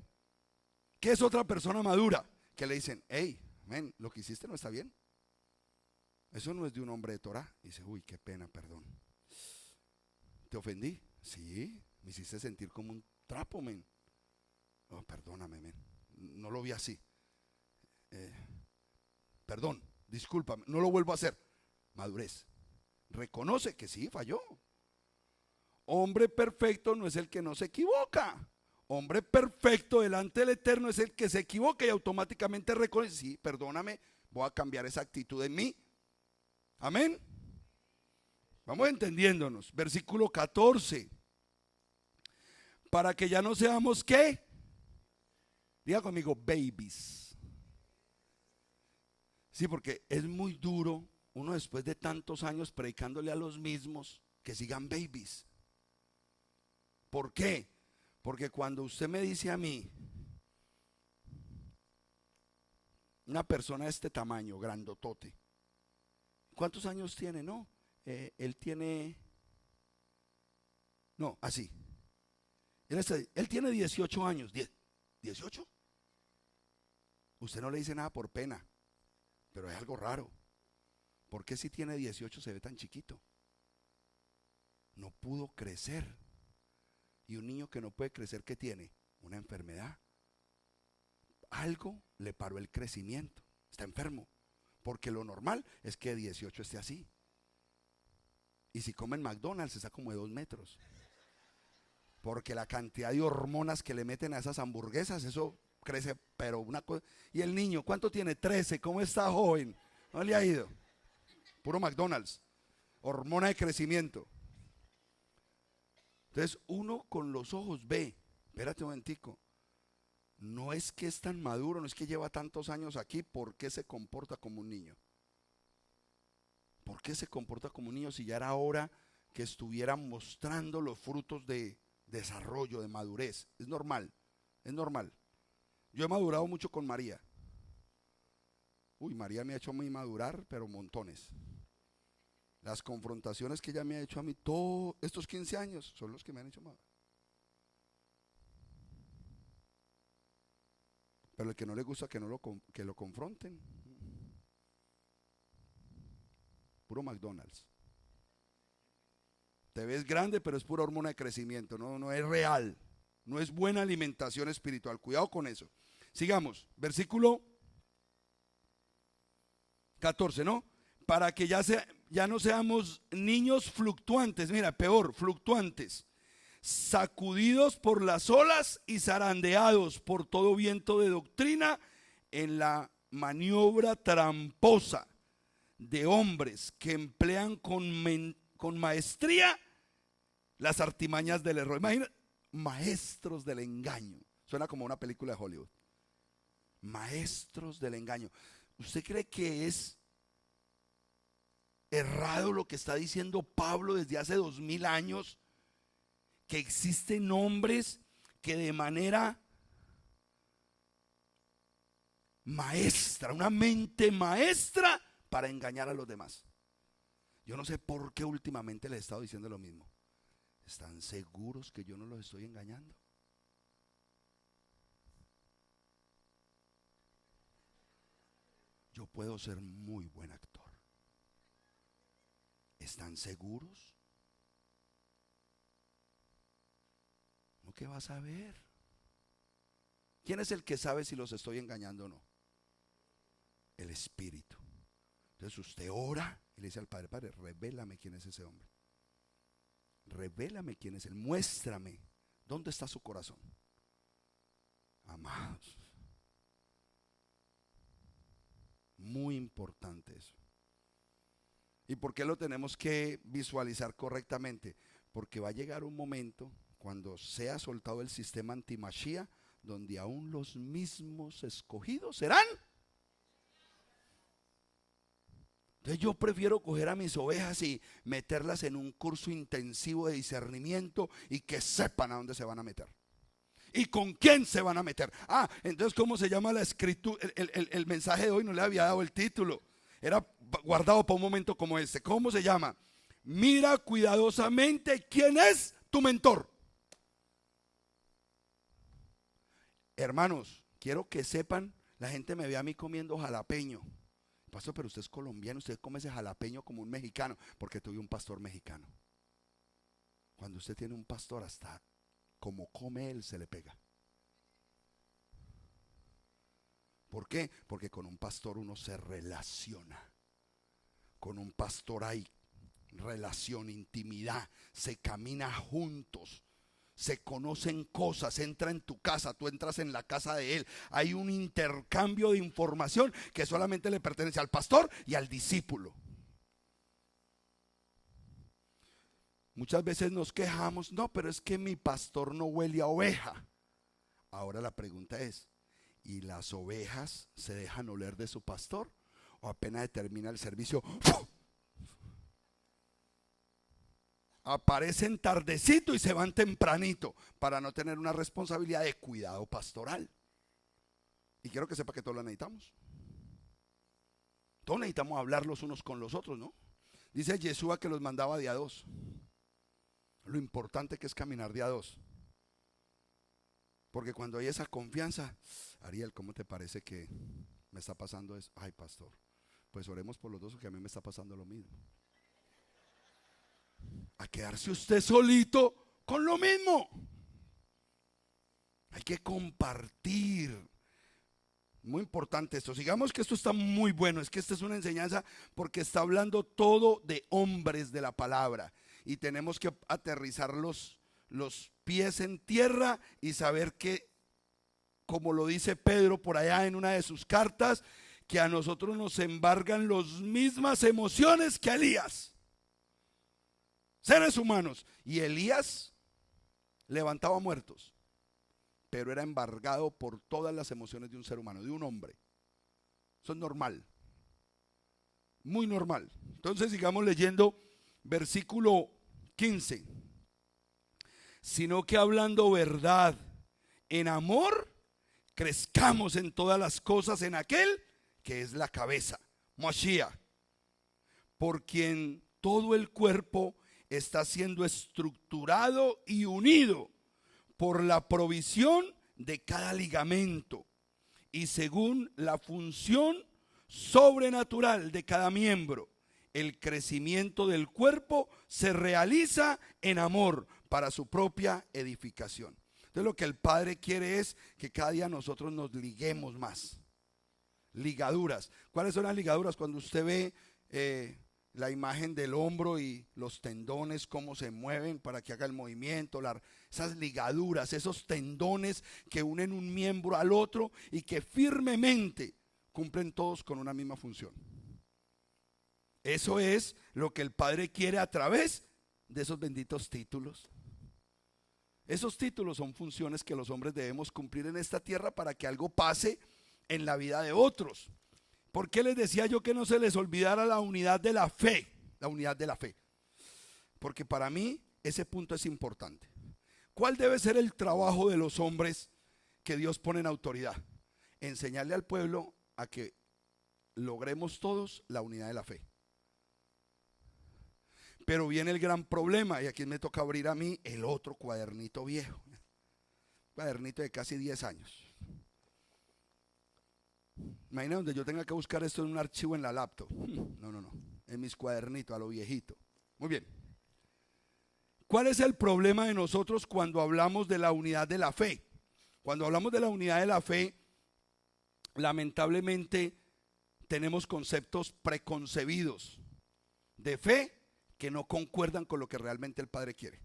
S1: ¿Qué es otra persona madura? Que le dicen, hey, men, lo que hiciste no está bien. Eso no es de un hombre de Torah. Dice, uy, qué pena, perdón. ¿Te ofendí? Sí, me hiciste sentir como un trapo, men. Oh, perdóname, men. No lo vi así. Perdón, discúlpame, no lo vuelvo a hacer. Madurez. Reconoce que sí, falló. Hombre perfecto no es el que no se equivoca. Hombre perfecto delante del Eterno es el que se equivoca y automáticamente reconoce, sí, perdóname, voy a cambiar esa actitud en mí. Amén. Vamos entendiéndonos. Versículo 14. Para que ya no seamos, ¿qué? Diga conmigo, babies. Sí, porque es muy duro uno después de tantos años predicándole a los mismos que sigan babies. ¿Por qué? Porque cuando usted me dice a mí, una persona de este tamaño, grandotote, ¿cuántos años tiene? No, él tiene, no, así. Él tiene 18 años. ¿18? Usted no le dice nada por pena, pero es algo raro. ¿Por qué si tiene 18 se ve tan chiquito? No pudo crecer. Y un niño que no puede crecer, ¿qué tiene? Una enfermedad. Algo le paró el crecimiento. Está enfermo. Porque lo normal es que 18 esté así. Y si come en McDonald's está como de 2 metros. Porque la cantidad de hormonas que le meten a esas hamburguesas, eso crece, pero una cosa. Y el niño, ¿cuánto tiene? 13. ¿Cómo está, joven? No le ha ido. Puro McDonald's. Hormona de crecimiento. Entonces uno con los ojos ve, espérate un momentico, no es que es tan maduro, no es que lleva tantos años aquí, ¿por qué se comporta como un niño? ¿Por qué se comporta como un niño si ya era hora que estuviera mostrando los frutos de desarrollo, de madurez? Es normal, es normal. Yo he madurado mucho con María. Uy, María me ha hecho a mí madurar, pero montones. Las confrontaciones que ella me ha hecho a mí todos estos 15 años son los que me han hecho madurar. Pero el que no le gusta que lo confronten, puro McDonald's. Te ves grande, pero es pura hormona de crecimiento, no es real. No es buena alimentación espiritual. Cuidado con eso. Sigamos, versículo 14, ¿no? Para que ya no seamos niños fluctuantes, mira, peor, fluctuantes, sacudidos por las olas y zarandeados por todo viento de doctrina en la maniobra tramposa de hombres que emplean con maestría las artimañas del error. Imagina, maestros del engaño. Suena como una película de Hollywood. Maestros del engaño. ¿Usted cree que es errado lo que está diciendo Pablo desde hace 2000 años? Que existen hombres que de manera maestra, una mente maestra para engañar a los demás. Yo no sé por qué últimamente les he estado diciendo lo mismo. ¿Están seguros que yo no los estoy engañando? Yo puedo ser muy buen actor. ¿Están seguros? ¿No que vas a ver? ¿Quién es el que sabe si los estoy engañando o no? El Espíritu. Entonces usted ora y le dice al Padre: Padre, revélame quién es ese hombre. Revélame quién es él. Muéstrame dónde está su corazón. Amados, muy importante eso. ¿Y por qué lo tenemos que visualizar correctamente? Porque va a llegar un momento cuando sea soltado el sistema anti-Mashiach, donde aún los mismos escogidos serán. Entonces yo prefiero coger a mis ovejas y meterlas en un curso intensivo de discernimiento y que sepan a dónde se van a meter y con quién se van a meter. Entonces, ¿cómo se llama la escritura? El mensaje de hoy no le había dado el título, era guardado para un momento como este. ¿Cómo se llama? Mira cuidadosamente quién es tu mentor. Hermanos, quiero que sepan, la gente me ve a mí comiendo jalapeño. Pastor, pero usted es colombiano, usted come ese jalapeño como un mexicano, porque tuve un pastor mexicano. Cuando usted tiene un pastor, hasta como come él se le pega. ¿Por qué? Porque con un pastor uno se relaciona. Con un pastor hay relación, intimidad, se camina juntos. Se conocen cosas, entra en tu casa, tú entras en la casa de él. Hay un intercambio de información que solamente le pertenece al pastor y al discípulo. Muchas veces nos quejamos: no, pero es que mi pastor no huele a oveja. Ahora la pregunta es: ¿y las ovejas se dejan oler de su pastor? ¿O apenas termina el servicio, aparecen tardecito y se van tempranito para no tener una responsabilidad de cuidado pastoral? Y quiero que sepa que todos la necesitamos. Todos necesitamos hablar los unos con los otros, ¿no? Dice Yeshua que los mandaba de a dos. Lo importante que es caminar de a dos. Porque cuando hay esa confianza: Ariel, ¿cómo te parece que me está pasando eso? Ay, pastor, pues oremos por los dos, que a mí me está pasando lo mismo. A quedarse usted solito con lo mismo. Hay que compartir. Muy importante esto. Sigamos, que esto está muy bueno. Es que esta es una enseñanza porque está hablando todo de hombres de la palabra. Y tenemos que aterrizar los pies en tierra y saber que, como lo dice Pedro por allá en una de sus cartas, que a nosotros nos embargan las mismas emociones que a Elías. Seres humanos. Y Elías levantaba muertos, pero era embargado por todas las emociones de un ser humano, de un hombre. Eso es normal, muy normal. Entonces sigamos leyendo versículo 15. Sino que hablando verdad en amor, crezcamos en todas las cosas en aquel que es la cabeza, Mashiach, por quien todo el cuerpo está siendo estructurado y unido por la provisión de cada ligamento y según la función sobrenatural de cada miembro, el crecimiento del cuerpo se realiza en amor para su propia edificación. Entonces lo que el Padre quiere es que cada día nosotros nos liguemos más. Ligaduras. ¿Cuáles son las ligaduras? Cuando usted ve la imagen del hombro y los tendones, cómo se mueven para que haga el movimiento, esas ligaduras, esos tendones que unen un miembro al otro y que firmemente cumplen todos con una misma función. Eso es lo que el Padre quiere a través de esos benditos títulos. Esos títulos son funciones que los hombres debemos cumplir en esta tierra para que algo pase en la vida de otros. ¿Por qué les decía yo que no se les olvidara la unidad de la fe? La unidad de la fe. Porque para mí ese punto es importante. ¿Cuál debe ser el trabajo de los hombres que Dios pone en autoridad? Enseñarle al pueblo a que logremos todos la unidad de la fe. Pero viene el gran problema, y aquí me toca abrir a mí el otro cuadernito viejo, cuadernito de casi 10 años. Imagina donde yo tenga que buscar esto en un archivo en la laptop. No, en mis cuadernitos, a lo viejito. Muy bien. ¿Cuál es el problema de nosotros cuando hablamos de la unidad de la fe? Cuando hablamos de la unidad de la fe, lamentablemente tenemos conceptos preconcebidos de fe que no concuerdan con lo que realmente el Padre quiere.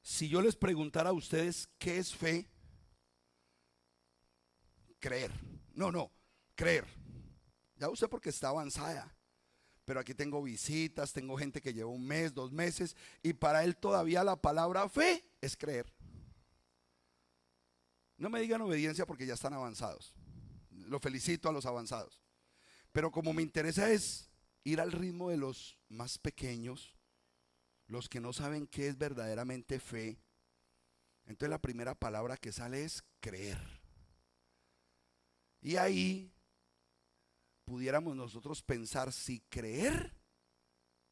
S1: Si yo les preguntara a ustedes qué es fe, creer. No, creer. Ya usted porque está avanzada. Pero aquí tengo visitas, tengo gente que lleva 1 mes, 2 meses, y para él todavía la palabra fe es creer. No me digan obediencia porque ya están avanzados. Lo felicito a los avanzados. Pero como me interesa es ir al ritmo de los más pequeños, los que no saben qué es verdaderamente fe, entonces la primera palabra que sale es creer. Y ahí pudiéramos nosotros pensar si creer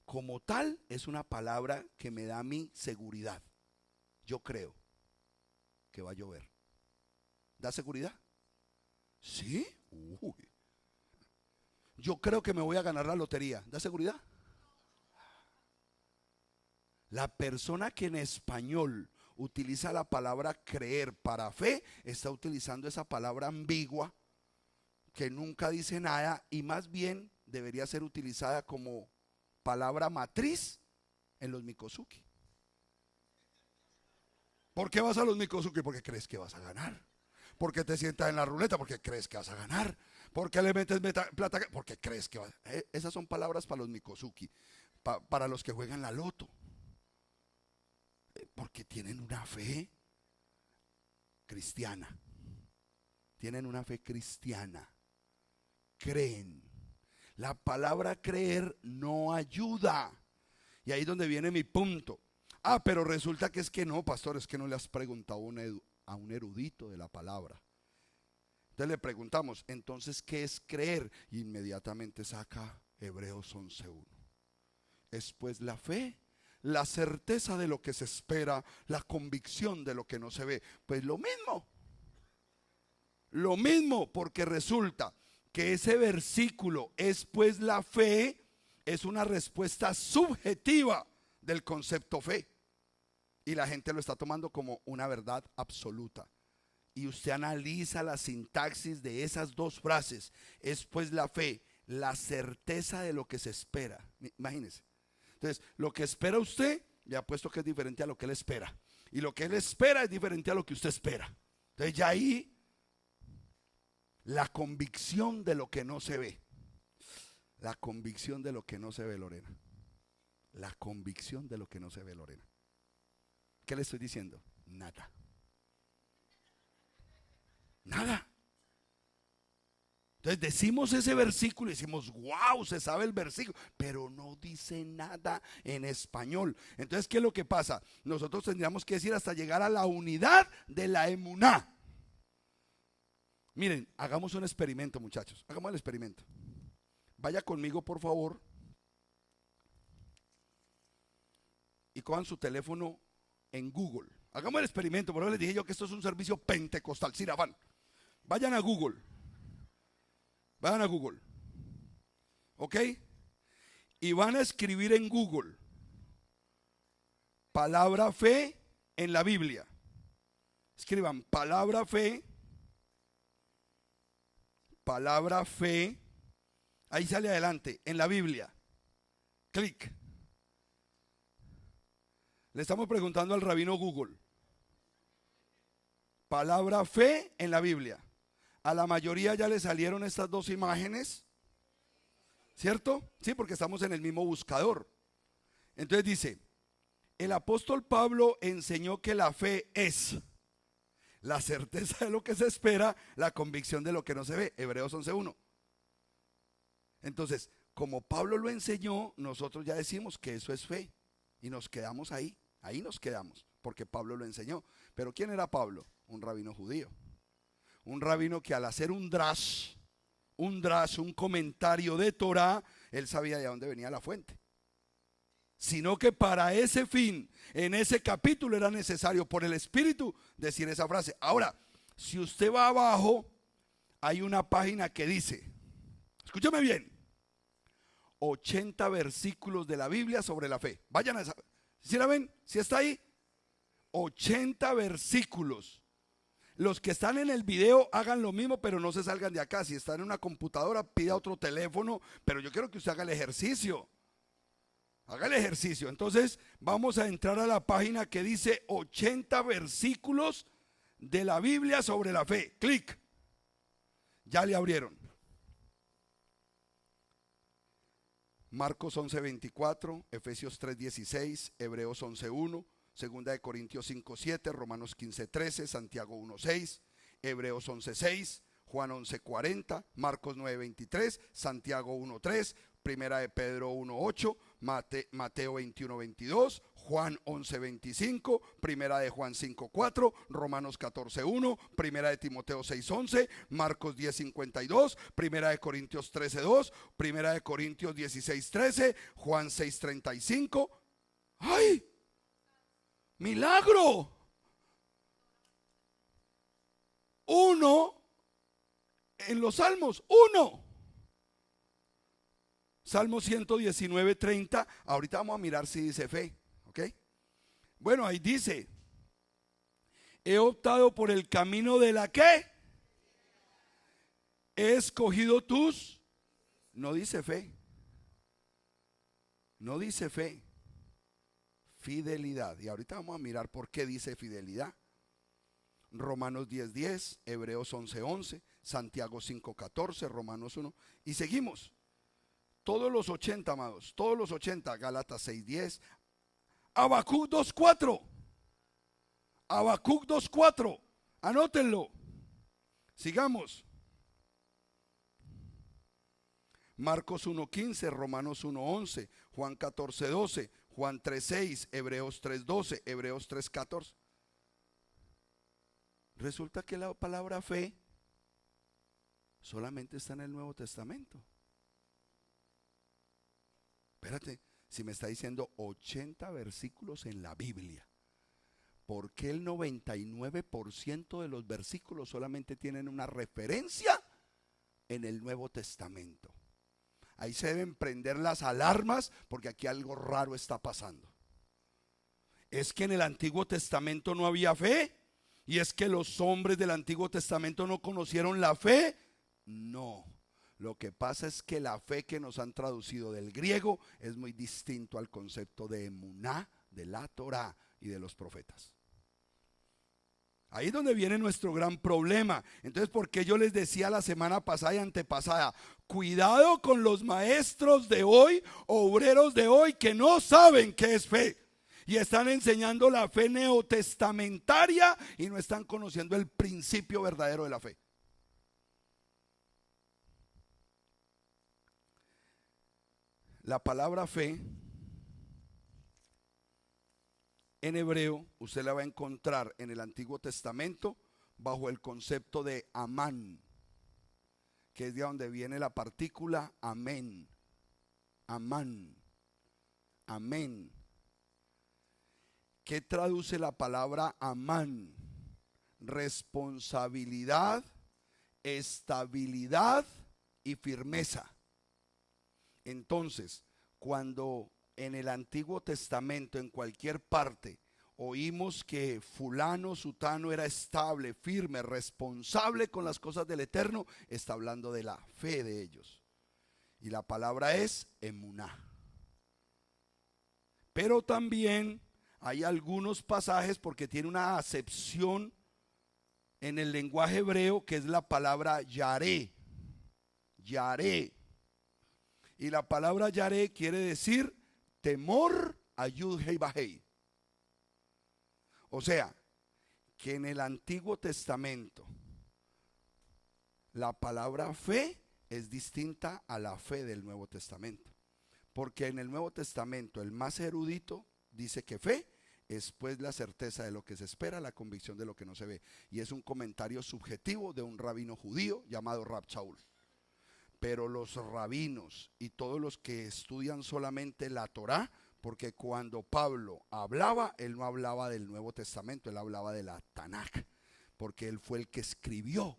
S1: como tal es una palabra que me da mi seguridad. Yo creo que va a llover. ¿Da seguridad? ¿Sí? Uy. Yo creo que me voy a ganar la lotería. ¿Da seguridad? La persona que en español utiliza la palabra creer para fe, está utilizando esa palabra ambigua que nunca dice nada y más bien debería ser utilizada como palabra matriz en los Mikosuki. ¿Por qué vas a los Mikosuki? Porque crees que vas a ganar. ¿Por qué te sientas en la ruleta? Porque crees que vas a ganar. ¿Por qué le metes plata? Porque crees que vas a ganar. Esas son palabras para los Mikosuki, para los que juegan la loto. Porque tienen una fe cristiana. Tienen una fe cristiana. Creen. La palabra creer no ayuda. Y ahí es donde viene mi punto. Pero resulta que es que no, pastor, es que no le has preguntado a un erudito de la palabra. Entonces le preguntamos, entonces, ¿qué es creer? Y inmediatamente saca Hebreos 11:1. Es pues la fe, la certeza de lo que se espera, la convicción de lo que no se ve. Pues lo mismo, porque resulta que ese versículo es pues la fe, es una respuesta subjetiva del concepto fe. Y la gente lo está tomando como una verdad absoluta. Y usted analiza la sintaxis de esas dos frases. Es pues la fe, la certeza de lo que se espera. Imagínese. Entonces, lo que espera usted, le apuesto que es diferente a lo que él espera. Y lo que él espera es diferente a lo que usted espera. Entonces, ya ahí, la convicción de lo que no se ve. La convicción de lo que no se ve, Lorena. La convicción de lo que no se ve, Lorena. ¿Qué le estoy diciendo? Nada. Nada. Entonces decimos ese versículo y decimos, wow, se sabe el versículo, pero no dice nada en español. Entonces, ¿qué es lo que pasa? Nosotros tendríamos que decir hasta llegar a la unidad de la emuná. Miren, hagamos un experimento, muchachos. Hagamos el experimento. Vaya conmigo, por favor, y cojan su teléfono en Google. Hagamos el experimento. Por eso les dije yo que esto es un servicio pentecostal. Sirafán. Vayan a Google. Vayan a Google. ¿Ok? Y van a escribir en Google palabra fe en la Biblia. Escriban palabra fe. Palabra fe. Ahí sale adelante, en la Biblia. Clic. Le estamos preguntando al rabino Google. Palabra fe en la Biblia. A la mayoría ya le salieron estas dos imágenes, ¿cierto? Sí, porque estamos en el mismo buscador. Entonces dice, el apóstol Pablo enseñó que la fe es la certeza de lo que se espera, la convicción de lo que no se ve. Hebreos 11:1. Entonces, como Pablo lo enseñó, nosotros ya decimos que eso es fe. Y nos quedamos ahí. Ahí nos quedamos, porque Pablo lo enseñó. Pero ¿quién era Pablo? Un rabino judío. Un rabino que al hacer un comentario de Torah, él sabía de dónde venía la fuente. Sino que para ese fin, en ese capítulo era necesario por el Espíritu decir esa frase. Ahora, si usted va abajo, hay una página que dice, escúchame bien, 80 versículos de la Biblia sobre la fe. Vayan a esa. ¿Sí la ven? ¿Sí está ahí? 80 versículos. Los que están en el video hagan lo mismo, pero no se salgan de acá. Si están en una computadora, pida otro teléfono, pero yo quiero que usted haga el ejercicio. Haga el ejercicio. Entonces vamos a entrar a la página que dice 80 versículos de la Biblia sobre la fe. Clic. Ya le abrieron. Marcos 11:24, Efesios 3:16, Hebreos 11:1, Segunda de Corintios 5:7, Romanos 15:13, Santiago 1:6, Hebreos 11:6, Juan 11:40, Marcos 9:23, Santiago 1:3, Primera de Pedro 1:8, Mateo 21:22, Juan 11:25, Primera de Juan 5:4, Romanos 14:1, Primera de Timoteo 6:11, Marcos 10:52, Primera de Corintios 13:2, Primera de Corintios 16:13, Juan 6:35. ¡Ay! ¡Milagro! Uno en los Salmos, uno. Salmo 119:30. Ahorita vamos a mirar si dice fe. ¿Ok? Bueno, ahí dice: he optado por el camino de la ¿qué? He escogido tus. No dice fe. No dice fe. Fidelidad. Y ahorita vamos a mirar por qué dice fidelidad. Romanos 10:10, Hebreos 11:11, Santiago 5:14, Romanos 1. Y seguimos. Todos los 80, amados. Todos los 80. Gálatas 6:10. Habacuc 2:4. Habacuc 2:4. Anótenlo. Sigamos. Marcos 1:15, Romanos 1:11, Juan 14:12, Juan 3:6, Hebreos 3:12, Hebreos 3:14. Resulta que la palabra fe solamente está en el Nuevo Testamento. Espérate, si me está diciendo 80 versículos en la Biblia, ¿por qué el 99% de los versículos solamente tienen una referencia en el Nuevo Testamento? Ahí se deben prender las alarmas, porque aquí algo raro está pasando. ¿Es que en el Antiguo Testamento no había fe? ¿Y es que los hombres del Antiguo Testamento no conocieron la fe? No. Lo que pasa es que la fe que nos han traducido del griego es muy distinto al concepto de emuná, de la Torá y de los profetas. Ahí es donde viene nuestro gran problema. Entonces, ¿por qué yo les decía la semana pasada y antepasada? Cuidado con los maestros de hoy, obreros de hoy, que no saben qué es fe y están enseñando la fe neotestamentaria y no están conociendo el principio verdadero de la fe. La palabra fe en hebreo usted la va a encontrar en el Antiguo Testamento bajo el concepto de amán, que es de donde viene la partícula amén. Amán. Amén. ¿Qué traduce la palabra amán? Responsabilidad estabilidad y firmeza. Entonces, cuando en el Antiguo Testamento, en cualquier parte, oímos que fulano, sutano era estable, firme, responsable con las cosas del Eterno, está hablando de la fe de ellos. Y la palabra es emuná. Pero también hay algunos pasajes, porque tiene una acepción en el lenguaje hebreo, que es la palabra yaré. Yaré. Y la palabra yaré quiere decir temor a Yud-Hei Vahei. O sea, que en el Antiguo Testamento la palabra fe es distinta a la fe del Nuevo Testamento. Porque en el Nuevo Testamento el más erudito dice que fe es pues la certeza de lo que se espera, la convicción de lo que no se ve. Y es un comentario subjetivo de un rabino judío llamado Rab Shaul. Pero los rabinos y todos los que estudian solamente la Torá, porque cuando Pablo hablaba, él no hablaba del Nuevo Testamento, él hablaba de la Tanakh, porque él fue el que escribió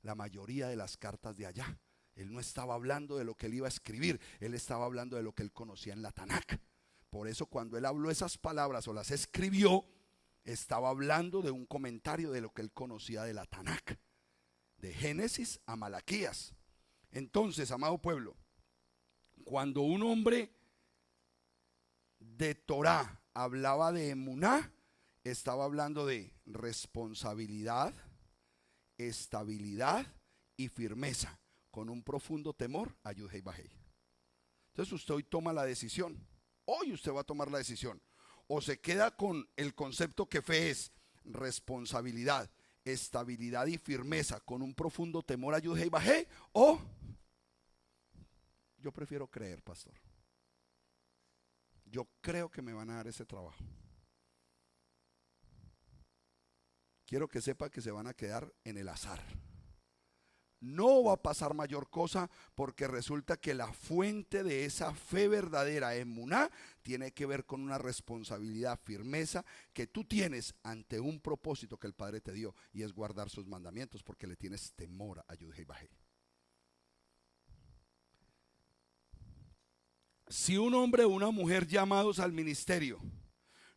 S1: la mayoría de las cartas de allá. Él no estaba hablando de lo que él iba a escribir, él estaba hablando de lo que él conocía en la Tanakh. Por eso cuando él habló esas palabras o las escribió, estaba hablando de un comentario de lo que él conocía de la Tanakh, de Génesis a Malaquías. Entonces, amado pueblo, cuando un hombre de Torá hablaba de emuná, estaba hablando de responsabilidad, estabilidad y firmeza, con un profundo temor a Yud-Hei Vahei. Entonces usted hoy toma la decisión, hoy usted va a tomar la decisión, o se queda con el concepto que fe es responsabilidad, estabilidad y firmeza, con un profundo temor a Yud-Hei Vahei, o yo prefiero creer, pastor. Yo creo que me van a dar ese trabajo. Quiero que sepa que se van a quedar en el azar. No va a pasar mayor cosa, porque resulta que la fuente de esa fe verdadera, emuná, tiene que ver con una responsabilidad, firmeza que tú tienes ante un propósito que el Padre te dio, y es guardar sus mandamientos, porque le tienes temor a Yud-Hei Vahei. Si un hombre o una mujer llamados al ministerio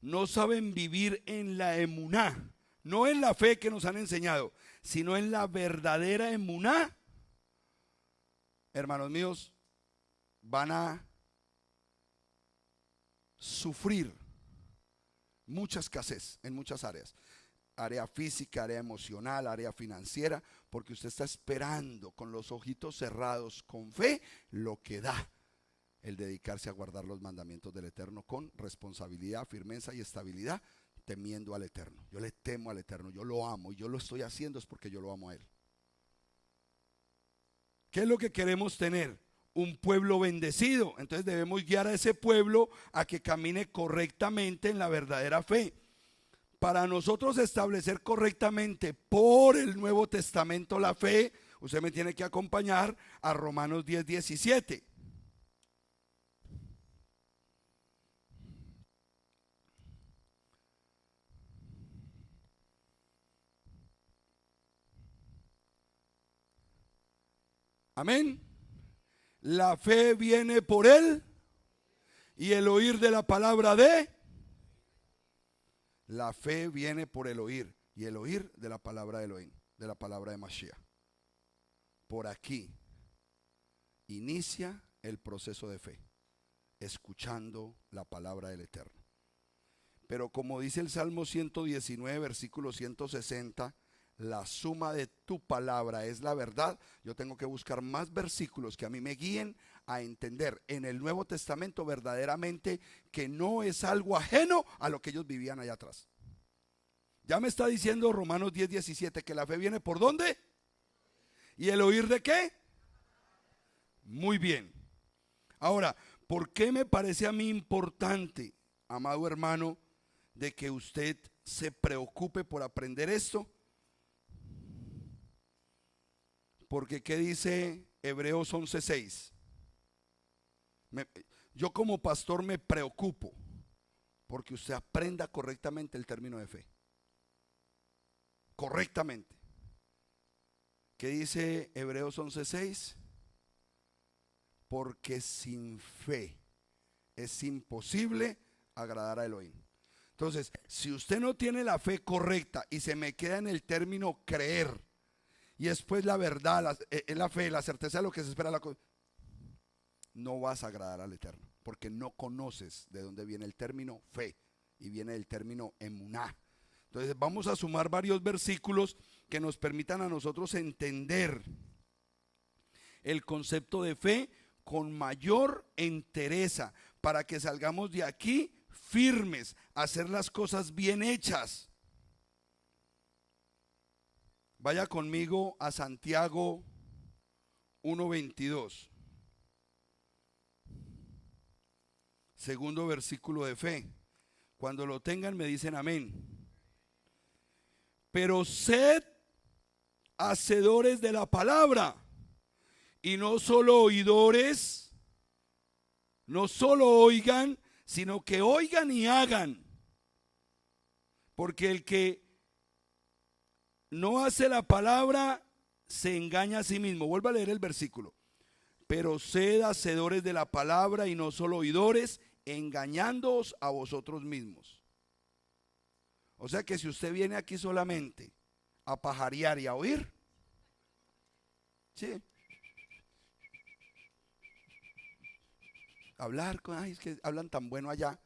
S1: no saben vivir en la emuná, no en la fe que nos han enseñado, sino en la verdadera emuná, hermanos míos, van a sufrir mucha escasez en muchas áreas. Área física, área emocional, área financiera, porque usted está esperando con los ojitos cerrados, con fe, lo que da el dedicarse a guardar los mandamientos del Eterno con responsabilidad, firmeza y estabilidad, temiendo al Eterno. Yo le temo al Eterno, yo lo amo, y yo lo estoy haciendo es porque yo lo amo a Él. ¿Qué es lo que queremos tener? Un pueblo bendecido. Entonces debemos guiar a ese pueblo a que camine correctamente en la verdadera fe. Para nosotros establecer correctamente por el Nuevo Testamento la fe, usted me tiene que acompañar a Romanos 10:17. Amén. La fe viene por él y el oír de la palabra de. La fe viene por el oír y el oír de la palabra de Elohim, de la palabra de Mashiach. Por aquí inicia el proceso de fe, escuchando la palabra del Eterno. Pero como dice el Salmo 119, versículo 160, la suma de tu palabra es la verdad. Yo tengo que buscar más versículos que a mí me guíen a entender en el Nuevo Testamento verdaderamente que no es algo ajeno a lo que ellos vivían allá atrás. Ya me está diciendo Romanos 10:17 que la fe viene ¿por dónde? ¿Y el oír de qué? Muy bien. Ahora, ¿por qué me parece a mí importante, amado hermano, de que usted se preocupe por aprender esto? Porque ¿qué dice Hebreos 11:6? Yo como pastor me preocupo porque usted aprenda correctamente el término de fe. Correctamente. ¿Qué dice Hebreos 11:6? Porque sin fe es imposible agradar a Elohim. Entonces, si usted no tiene la fe correcta y se me queda en el término creer, y después la verdad, la fe, la certeza de lo que se espera, no vas a agradar al Eterno, porque no conoces de dónde viene el término fe y viene el término emuná. Entonces vamos a sumar varios versículos que nos permitan a nosotros entender el concepto de fe con mayor entereza, para que salgamos de aquí firmes, a hacer las cosas bien hechas. Vaya conmigo a Santiago 1:22. Segundo versículo de fe. Cuando lo tengan me dicen amén. Pero sed hacedores de la palabra y no solo oidores, no solo oigan, sino que oigan y hagan. Porque el que no hace la palabra se engaña a sí mismo. Vuelva a leer el versículo. Pero sed hacedores de la palabra y no solo oidores, engañándoos a vosotros mismos. O sea que si usted viene aquí solamente a pajarear y a oír, sí, hablar con, ay, es que hablan tan bueno allá,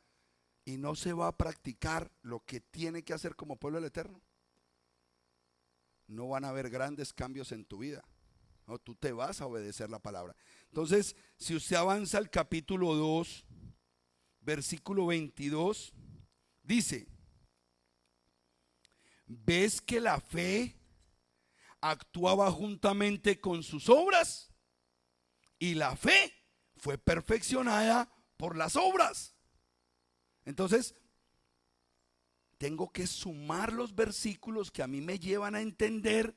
S1: y no se va a practicar lo que tiene que hacer como pueblo del Eterno, no van a haber grandes cambios en tu vida. No, tú te vas a obedecer la palabra. Entonces, si usted avanza al capítulo 2, versículo 22, dice: ¿ves que la fe actuaba juntamente con sus obras? Y la fe fue perfeccionada por las obras. Entonces, tengo que sumar los versículos que a mí me llevan a entender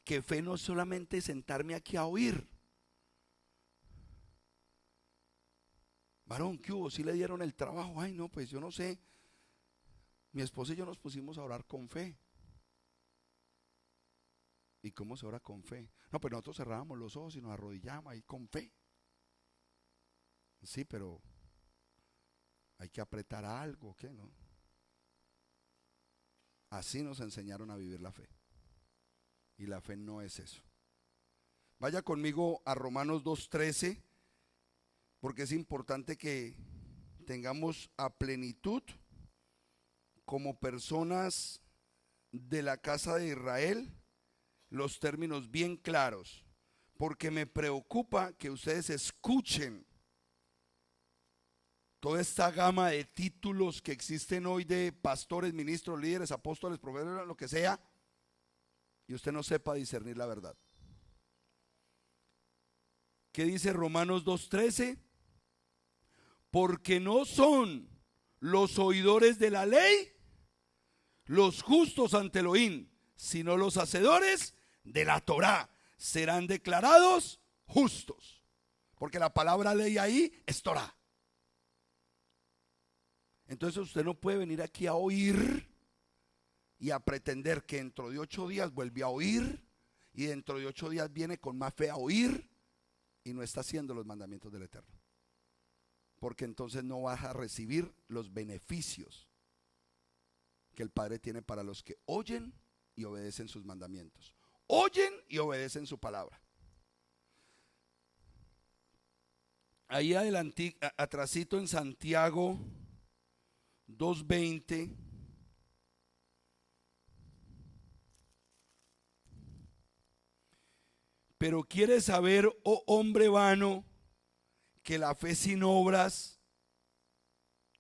S1: que fe no es solamente sentarme aquí a oír. Varón, ¿qué hubo? ¿Sí le dieron el trabajo? Ay, no, pues yo no sé. Mi esposa y yo nos pusimos a orar con fe. ¿Y cómo se ora con fe? No, pues nosotros cerrábamos los ojos y nos arrodillamos ahí con fe. Sí, pero hay que apretar algo, ¿qué no? Así nos enseñaron a vivir la fe. Y la fe no es eso. Vaya conmigo a Romanos 2:13, porque es importante que tengamos a plenitud como personas de la casa de Israel los términos bien claros, porque me preocupa que ustedes escuchen toda esta gama de títulos que existen hoy de pastores, ministros, líderes, apóstoles, profetas, lo que sea, y usted no sepa discernir la verdad. ¿Qué dice Romanos 2:13? Porque no son los oidores de la ley los justos ante Elohim, sino los hacedores de la Torá serán declarados justos. Porque la palabra ley ahí es Torá. Entonces usted no puede venir aquí a oír y a pretender que dentro de 8 días vuelve a oír, y dentro de 8 días viene con más fe a oír, y no está haciendo los mandamientos del Eterno. Porque entonces no vas a recibir los beneficios que el Padre tiene para los que oyen y obedecen sus mandamientos. Oyen y obedecen su palabra. Ahí adelante, atrasito en Santiago 2:20. Pero quieres saber, oh hombre vano, que la fe sin obras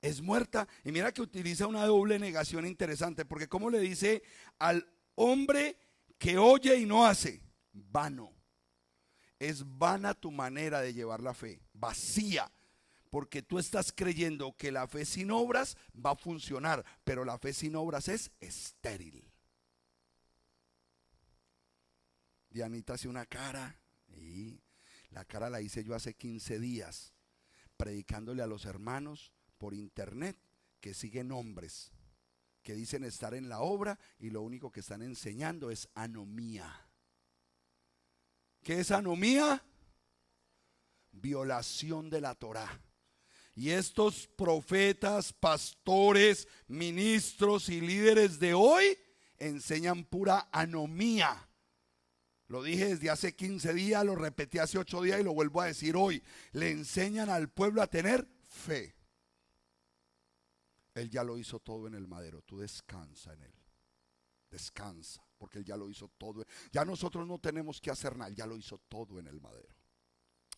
S1: es muerta. Y mira que utiliza una doble negación interesante, porque como le dice al hombre que oye y no hace, vano. Es vana tu manera de llevar la fe, vacía, porque tú estás creyendo que la fe sin obras va a funcionar, pero la fe sin obras es estéril. Dianita hace una cara, y la cara la hice yo hace 15 días, predicándole a los hermanos por internet que siguen hombres que dicen estar en la obra y lo único que están enseñando es anomía. ¿Qué es anomía? Violación de la Torá. Y estos profetas, pastores, ministros y líderes de hoy enseñan pura anomía. Lo dije desde hace 15 días, lo repetí hace 8 días y lo vuelvo a decir hoy. Le enseñan al pueblo a tener fe. Él ya lo hizo todo en el madero, tú descansa en él. Descansa, porque él ya lo hizo todo. Ya nosotros no tenemos que hacer nada, él ya lo hizo todo en el madero.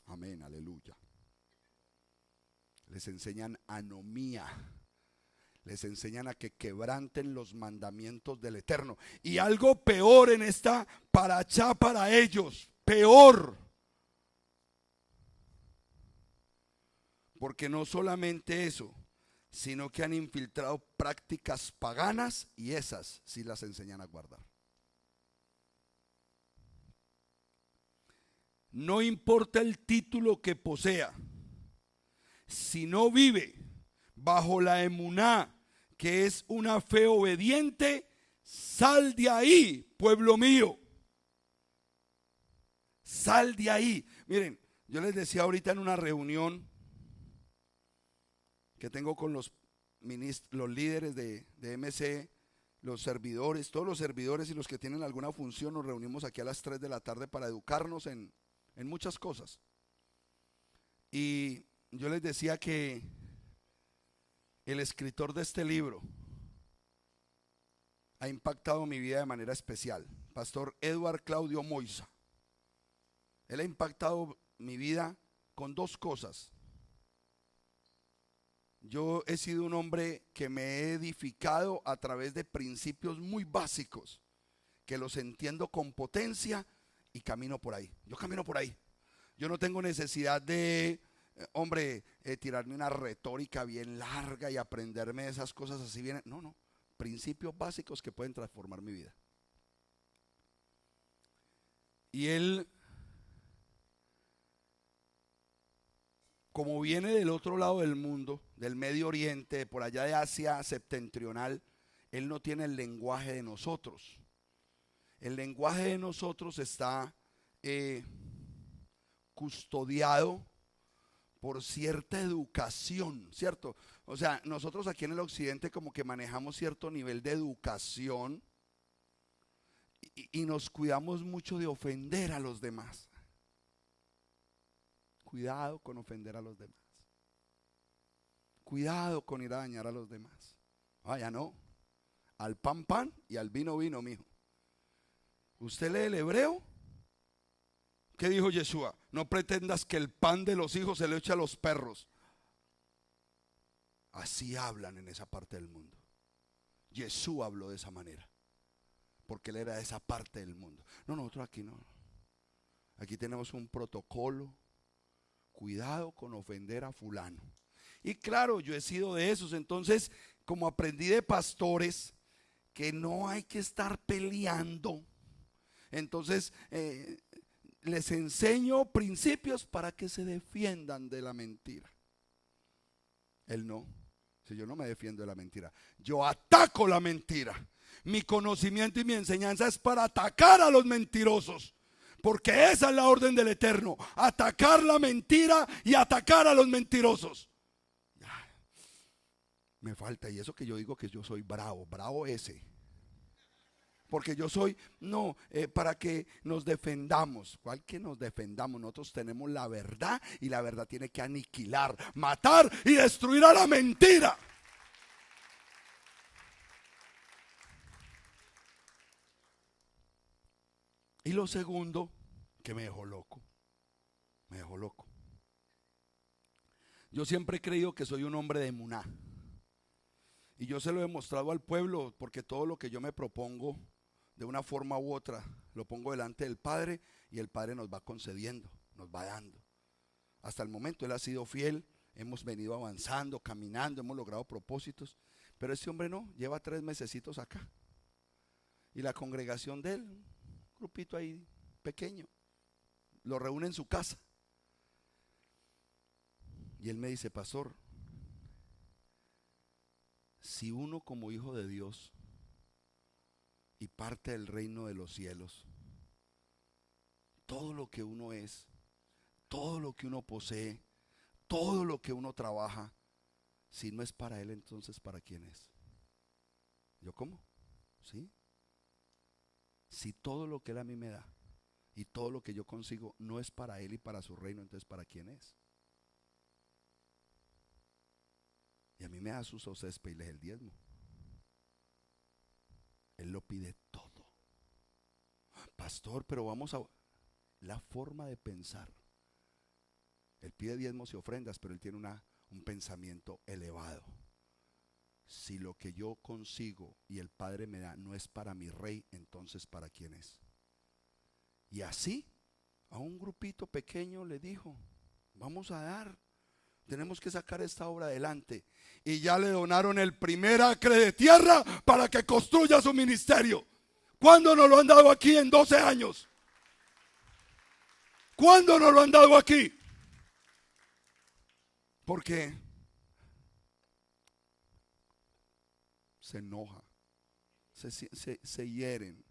S1: Amén, aleluya. Les enseñan anomía. Les enseñan a que quebranten los mandamientos del Eterno. Y algo peor en esta parachá para ellos. Peor. Porque no solamente eso, sino que han infiltrado prácticas paganas y esas sí las enseñan a guardar. No importa el título que posea, si no vive bajo la emuná, que es una fe obediente, sal de ahí, pueblo mío. Sal de ahí. Miren, yo les decía ahorita en una reunión que tengo con los líderes de MC, los servidores, todos los servidores y los que tienen alguna función, nos reunimos aquí a las 3 de la tarde para educarnos en muchas cosas. Y yo les decía que el escritor de este libro ha impactado mi vida de manera especial, Pastor Edward Claudio Moisa. Él ha impactado mi vida con dos cosas. Yo he sido un hombre que me he edificado a través de principios muy básicos, que los entiendo con potencia y camino por ahí. Yo camino por ahí. Yo no tengo necesidad de, tirarme una retórica bien larga y aprenderme esas cosas así bien. No. Principios básicos que pueden transformar mi vida. Y él, como viene del otro lado del mundo, del Medio Oriente, por allá de Asia septentrional, él no tiene el lenguaje de nosotros. El lenguaje de nosotros está custodiado por cierta educación, ¿cierto? O sea, nosotros aquí en el occidente como que manejamos cierto nivel de educación y nos cuidamos mucho de ofender a los demás. Cuidado con ofender a los demás. Cuidado con ir a dañar a los demás. Ya no. Al pan pan y al vino vino, mijo. ¿Usted lee el hebreo? ¿Qué dijo Yeshua? No pretendas que el pan de los hijos se le eche a los perros. Así hablan en esa parte del mundo. Yeshua habló de esa manera, porque él era de esa parte del mundo. No, nosotros aquí no. Aquí tenemos un protocolo. Cuidado con ofender a fulano. Y claro, yo he sido de esos. Entonces, como aprendí de pastores que no hay que estar peleando, entonces les enseño principios para que se defiendan de la mentira. Él no. Si yo no me defiendo de la mentira, yo ataco la mentira. Mi conocimiento y mi enseñanza es para atacar a los mentirosos, porque esa es la orden del Eterno: atacar la mentira y atacar a los mentirosos. Me falta, y eso que yo digo que yo soy bravo, bravo ese. Porque yo soy, para que nos defendamos. ¿Cuál que nos defendamos? Nosotros tenemos la verdad y la verdad tiene que aniquilar, matar y destruir a la mentira. Y lo segundo que me dejó loco. Yo siempre he creído que soy un hombre de emuná. Y yo se lo he mostrado al pueblo, porque todo lo que yo me propongo, de una forma u otra, lo pongo delante del Padre y el Padre nos va concediendo, nos va dando. Hasta el momento Él ha sido fiel, hemos venido avanzando, caminando, hemos logrado propósitos. Pero este hombre no, lleva 3 mesecitos acá. Y la congregación de él, un grupito ahí pequeño, lo reúne en su casa. Y él me dice: pastor, si uno como hijo de Dios y parte del reino de los cielos, todo lo que uno es, todo lo que uno posee, todo lo que uno trabaja, si no es para Él, entonces ¿para quién es? ¿Yo cómo? ¿Sí? Si todo lo que Él a mí me da y todo lo que yo consigo no es para Él y para su reino, entonces ¿para quién es? Y a mí me da su sosespe y le es el diezmo. Él lo pide todo. Pastor, pero vamos a... La forma de pensar. Él pide diezmos y ofrendas, pero él tiene un pensamiento elevado. Si lo que yo consigo y el Padre me da no es para mi rey, entonces ¿para quién es? Y así a un grupito pequeño le dijo: vamos a dar, tenemos que sacar esta obra adelante. Y ya le donaron el primer acre de tierra para que construya su ministerio. ¿Cuándo nos lo han dado aquí en 12 años? ¿Cuándo nos lo han dado aquí? Porque se enoja, se hieren.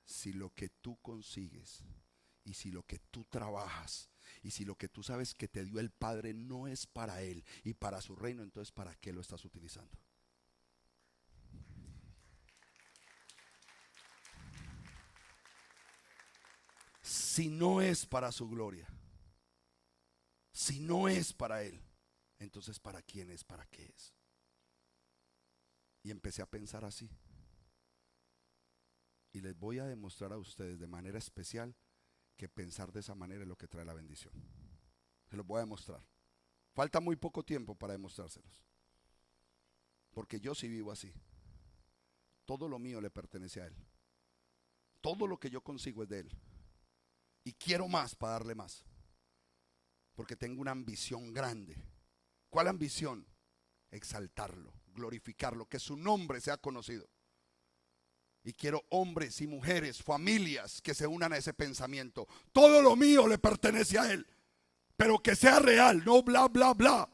S1: Si lo que tú consigues y si lo que tú trabajas y si lo que tú sabes que te dio el Padre no es para Él y para su reino, entonces ¿para qué lo estás utilizando? Si no es para su gloria, si no es para Él, entonces ¿para quién es? ¿Para qué es? Y empecé a pensar así. Y les voy a demostrar a ustedes de manera especial que pensar de esa manera es lo que trae la bendición. Se los voy a demostrar. Falta muy poco tiempo para demostrárselos. Porque yo sí vivo así. Todo lo mío le pertenece a Él. Todo lo que yo consigo es de Él. Y quiero más para darle más. Porque tengo una ambición grande. ¿Cuál ambición? Exaltarlo, glorificarlo, que su nombre sea conocido. Y quiero hombres y mujeres, familias que se unan a ese pensamiento. Todo lo mío le pertenece a Él, pero que sea real, no bla, bla, bla.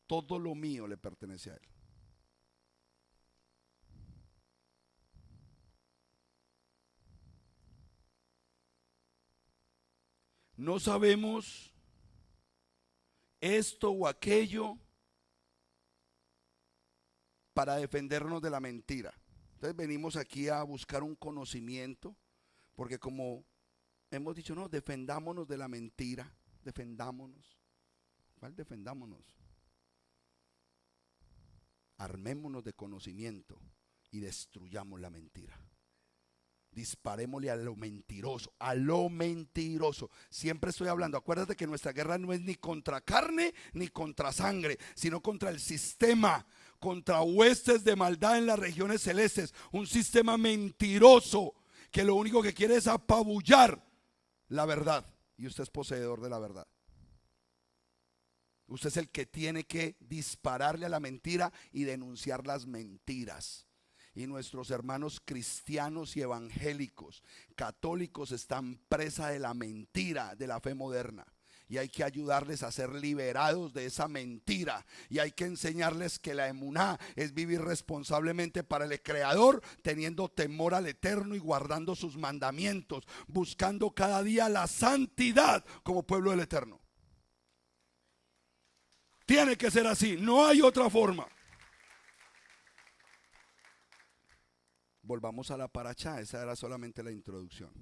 S1: Todo lo mío le pertenece a Él. No sabemos esto o aquello para defendernos de la mentira. Entonces venimos aquí a buscar un conocimiento, porque como hemos dicho, no, defendámonos de la mentira, defendámonos. ¿Cuál defendámonos? Armémonos de conocimiento y destruyamos la mentira. Disparémosle a lo mentiroso, a lo mentiroso. Siempre estoy hablando, acuérdate que nuestra guerra no es ni contra carne ni contra sangre, sino contra el sistema, contra huestes de maldad en las regiones celestes. Un sistema mentiroso que lo único que quiere es apabullar la verdad. Y usted es poseedor de la verdad. Usted es el que tiene que dispararle a la mentira y denunciar las mentiras. Y nuestros hermanos cristianos y evangélicos, católicos, están presa de la mentira de la fe moderna. Y hay que ayudarles a ser liberados de esa mentira. Y hay que enseñarles que la emuná es vivir responsablemente para el Creador, teniendo temor al Eterno y guardando sus mandamientos, buscando cada día la santidad como pueblo del Eterno. Tiene que ser así, no hay otra forma. Volvamos a la paracha, esa era solamente la introducción.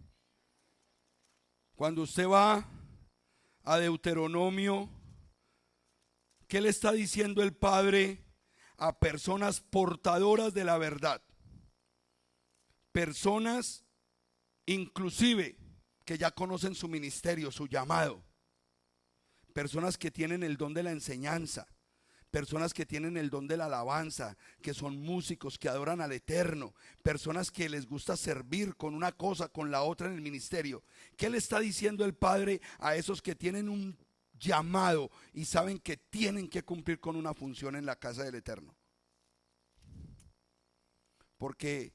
S1: Cuando usted va a Deuteronomio, ¿qué le está diciendo el Padre a personas portadoras de la verdad? Personas inclusive que ya conocen su ministerio, su llamado. Personas que tienen el don de la enseñanza. Personas que tienen el don de la alabanza, que son músicos, que adoran al Eterno. Personas que les gusta servir con una cosa, con la otra en el ministerio. ¿Qué le está diciendo el Padre a esos que tienen un llamado y saben que tienen que cumplir con una función en la casa del Eterno? Porque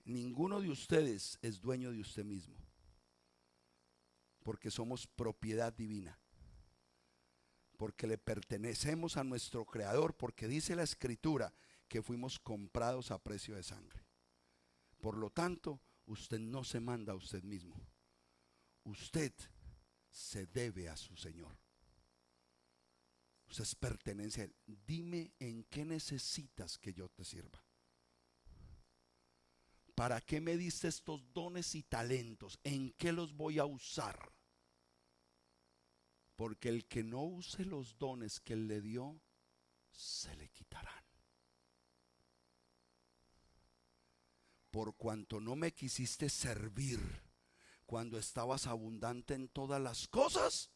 S1: ninguno de ustedes es dueño de usted mismo. Porque somos propiedad divina. Porque le pertenecemos a nuestro Creador, porque dice la Escritura que fuimos comprados a precio de sangre. Por lo tanto, usted no se manda a usted mismo. Usted se debe a su Señor. Usted pertenece a Él. Dime en qué necesitas que yo te sirva. ¿Para qué me diste estos dones y talentos? ¿En qué los voy a usar? Porque el que no use los dones que Él le dio, se le quitarán. Por cuanto no me quisiste servir cuando estabas abundante en todas las cosas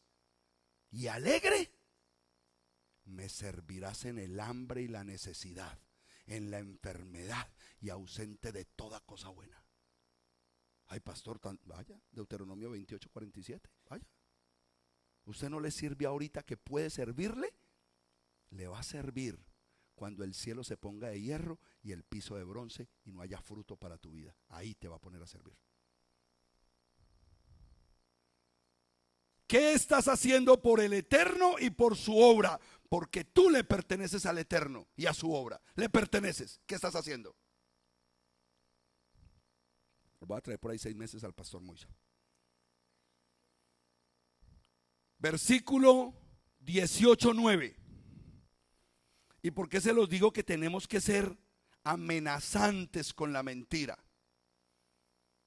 S1: y alegre, me servirás en el hambre y la necesidad, en la enfermedad y ausente de toda cosa buena. Ay, pastor, vaya, Deuteronomio 28:47, vaya. Usted no le sirve ahorita que puede servirle, le va a servir cuando el cielo se ponga de hierro y el piso de bronce y no haya fruto para tu vida. Ahí te va a poner a servir. ¿Qué estás haciendo por el Eterno y por su obra? Porque tú le perteneces al Eterno y a su obra. Le perteneces. ¿Qué estás haciendo? Voy a traer por ahí 6 meses al pastor Moisés. Versículo 18:9. ¿Y por qué se los digo que tenemos que ser amenazantes con la mentira?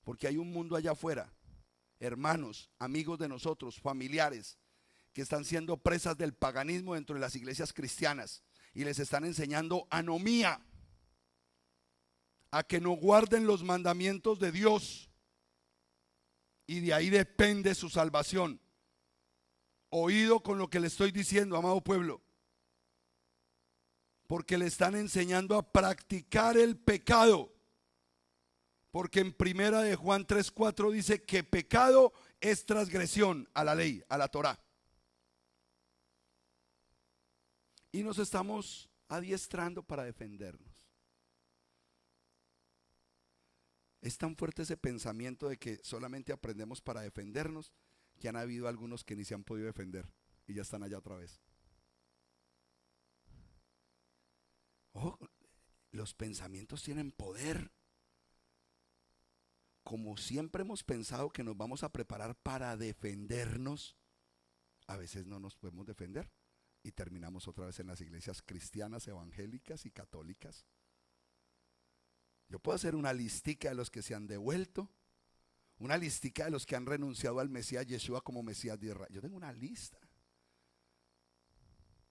S1: Porque hay un mundo allá afuera, hermanos, amigos de nosotros, familiares, que están siendo presas del paganismo dentro de las iglesias cristianas y les están enseñando anomía, a que no guarden los mandamientos de Dios, y de ahí depende su salvación. Oído con lo que le estoy diciendo, amado pueblo, porque le están enseñando a practicar el pecado. Porque en primera de Juan 3:4 dice que pecado es transgresión a la ley, a la Torá. Y nos estamos adiestrando para defendernos. Es tan fuerte ese pensamiento de que solamente aprendemos para defendernos, que han habido algunos que ni se han podido defender y ya están allá otra vez. Oh, los pensamientos tienen poder. Como siempre hemos pensado que nos vamos a preparar para defendernos, a veces no nos podemos defender y terminamos otra vez en las iglesias cristianas, evangélicas y católicas. Yo puedo hacer una listica de los que se han devuelto, una listica de los que han renunciado al Mesías Yeshua como Mesías de Israel. Yo tengo una lista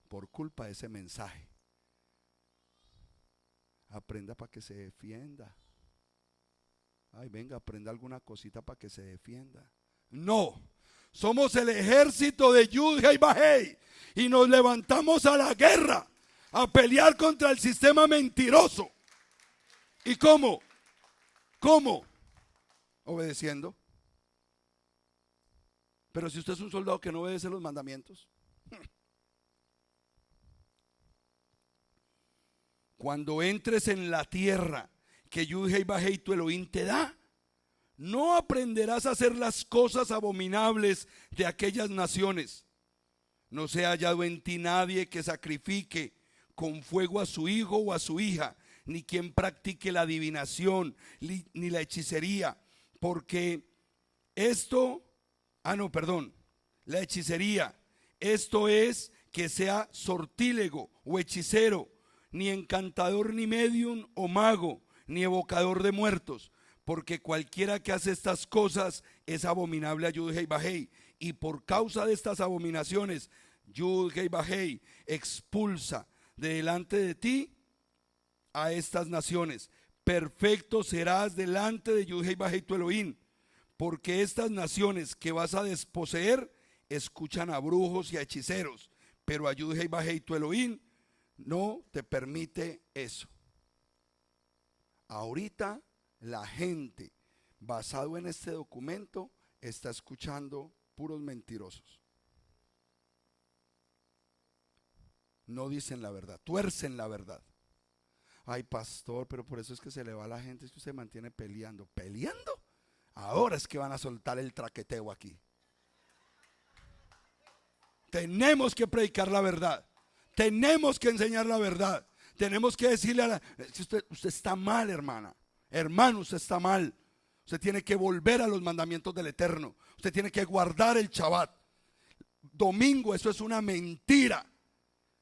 S1: por culpa de ese mensaje. Aprenda para que se defienda. Ay, venga, aprenda alguna cosita para que se defienda. No, somos el ejército de Yud-Heh y Vah-Heh y nos levantamos a la guerra, a pelear contra el sistema mentiroso. ¿Y cómo? ¿Cómo? Obedeciendo. Pero si usted es un soldado que no obedece los mandamientos, cuando entres en la tierra que Yud-Heh y Vah-Heh tu Elohim te da, no aprenderás a hacer las cosas abominables de aquellas naciones. No se ha hallado en ti nadie que sacrifique con fuego a su hijo o a su hija, ni quien practique la adivinación, ni la hechicería, porque la hechicería, esto es que sea sortílego o hechicero, ni encantador, ni medium o mago, ni evocador de muertos, porque cualquiera que hace estas cosas es abominable a Yud-Heh y Vah-Heh, y por causa de estas abominaciones Yud-Heh y Vah-Heh expulsa de delante de ti a estas naciones. Perfecto serás delante de Yud-Heh y Vah-Heh tu Elohim, porque estas naciones que vas a desposeer escuchan a brujos y a hechiceros, pero a Yud-Heh y Vah-Heh tu Elohim no te permite eso. Ahorita la gente, basado en este documento, está escuchando puros mentirosos. No dicen la verdad, tuercen la verdad. Ay, pastor, pero por eso es que se le va a la gente, es que usted mantiene peleando. ¿Peleando? Ahora es que van a soltar el traqueteo aquí. Tenemos que predicar la verdad. Tenemos que enseñar la verdad. Tenemos que decirle a usted está mal, hermana. Hermano, usted está mal. Usted tiene que volver a los mandamientos del Eterno. Usted tiene que guardar el Shabbat. Domingo, eso es una mentira.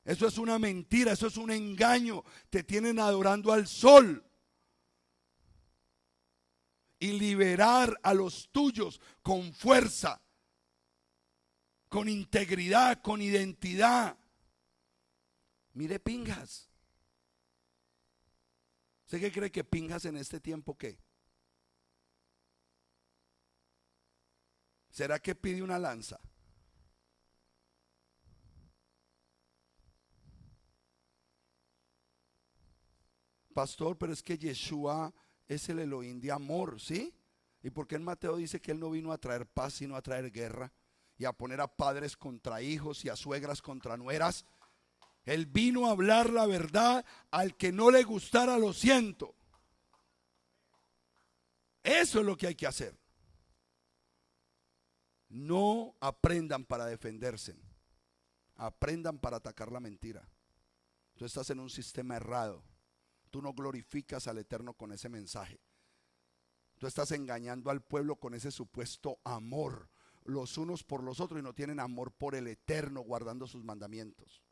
S1: Eso es una mentira, eso es un engaño. Te tienen adorando al sol. Y liberar a los tuyos con fuerza, con integridad, con identidad. Mire Pinjas. ¿Usted qué cree que Pinjas en este tiempo qué? ¿Será que pide una lanza? Pastor, pero es que Yeshua es el Elohim de amor, ¿sí? ¿Y por qué en Mateo dice que él no vino a traer paz, sino a traer guerra? Y a poner a padres contra hijos y a suegras contra nueras. Él vino a hablar la verdad. Al que no le gustara, lo siento. Eso es lo que hay que hacer. No aprendan para defenderse. Aprendan para atacar la mentira. Tú estás en un sistema errado. Tú no glorificas al Eterno con ese mensaje. Tú estás engañando al pueblo con ese supuesto amor los unos por los otros y no tienen amor por el Eterno guardando sus mandamientos.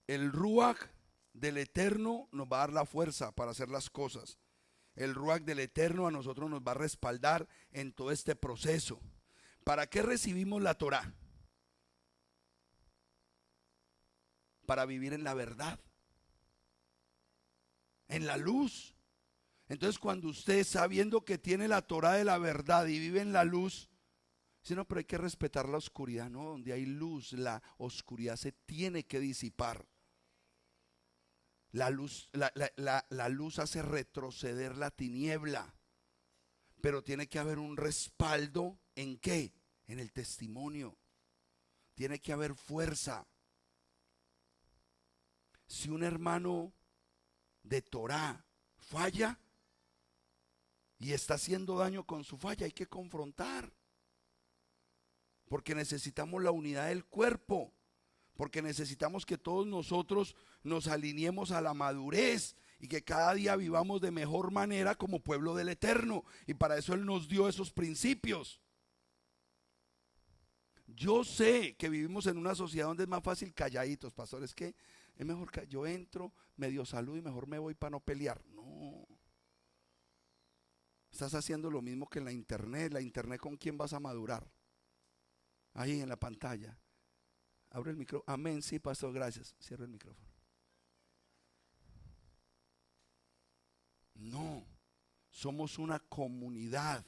S1: El Ruach del Eterno nos va a dar la fuerza para hacer las cosas. El Ruach del Eterno a nosotros nos va a respaldar en todo este proceso. ¿Para qué recibimos la Torá? Para vivir en la verdad, en la luz. Entonces cuando usted, sabiendo que tiene la Torá de la verdad y vive en la luz, dice: no, pero hay que respetar la oscuridad. No, donde hay luz, la oscuridad se tiene que disipar. La luz, la luz hace retroceder la tiniebla, pero tiene que haber un respaldo. ¿En qué? En el testimonio. Tiene que haber fuerza. Si un hermano de Torá falla y está haciendo daño con su falla, hay que confrontar, porque necesitamos la unidad del cuerpo, porque necesitamos que todos nosotros nos alineemos a la madurez y que cada día vivamos de mejor manera como pueblo del Eterno, y para eso Él nos dio esos principios. Yo sé que vivimos en una sociedad donde es más fácil calladitos, pastores, que es mejor que yo entro, medio saludo y mejor me voy para no pelear. No. Estás haciendo lo mismo que en la internet. La internet, ¿con quién vas a madurar? Ahí en la pantalla. Abre el micrófono. Amén, sí, pastor, gracias. Cierra el micrófono. No. Somos una comunidad.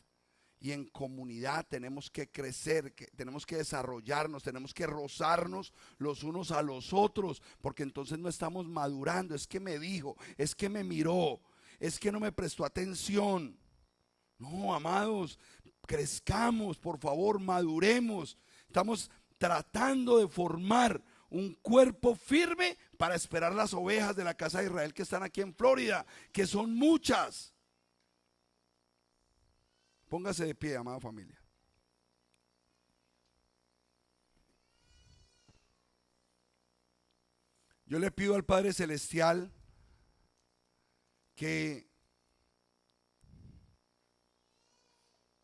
S1: Y en comunidad tenemos que crecer, tenemos que desarrollarnos, tenemos que rozarnos los unos a los otros, porque entonces no estamos madurando. Es que me dijo, es que me miró, es que no me prestó atención. No, amados, crezcamos, por favor, maduremos. Estamos tratando de formar un cuerpo firme para esperar las ovejas de la casa de Israel que están aquí en Florida, que son muchas. Póngase de pie, amada familia. Yo le pido al Padre Celestial que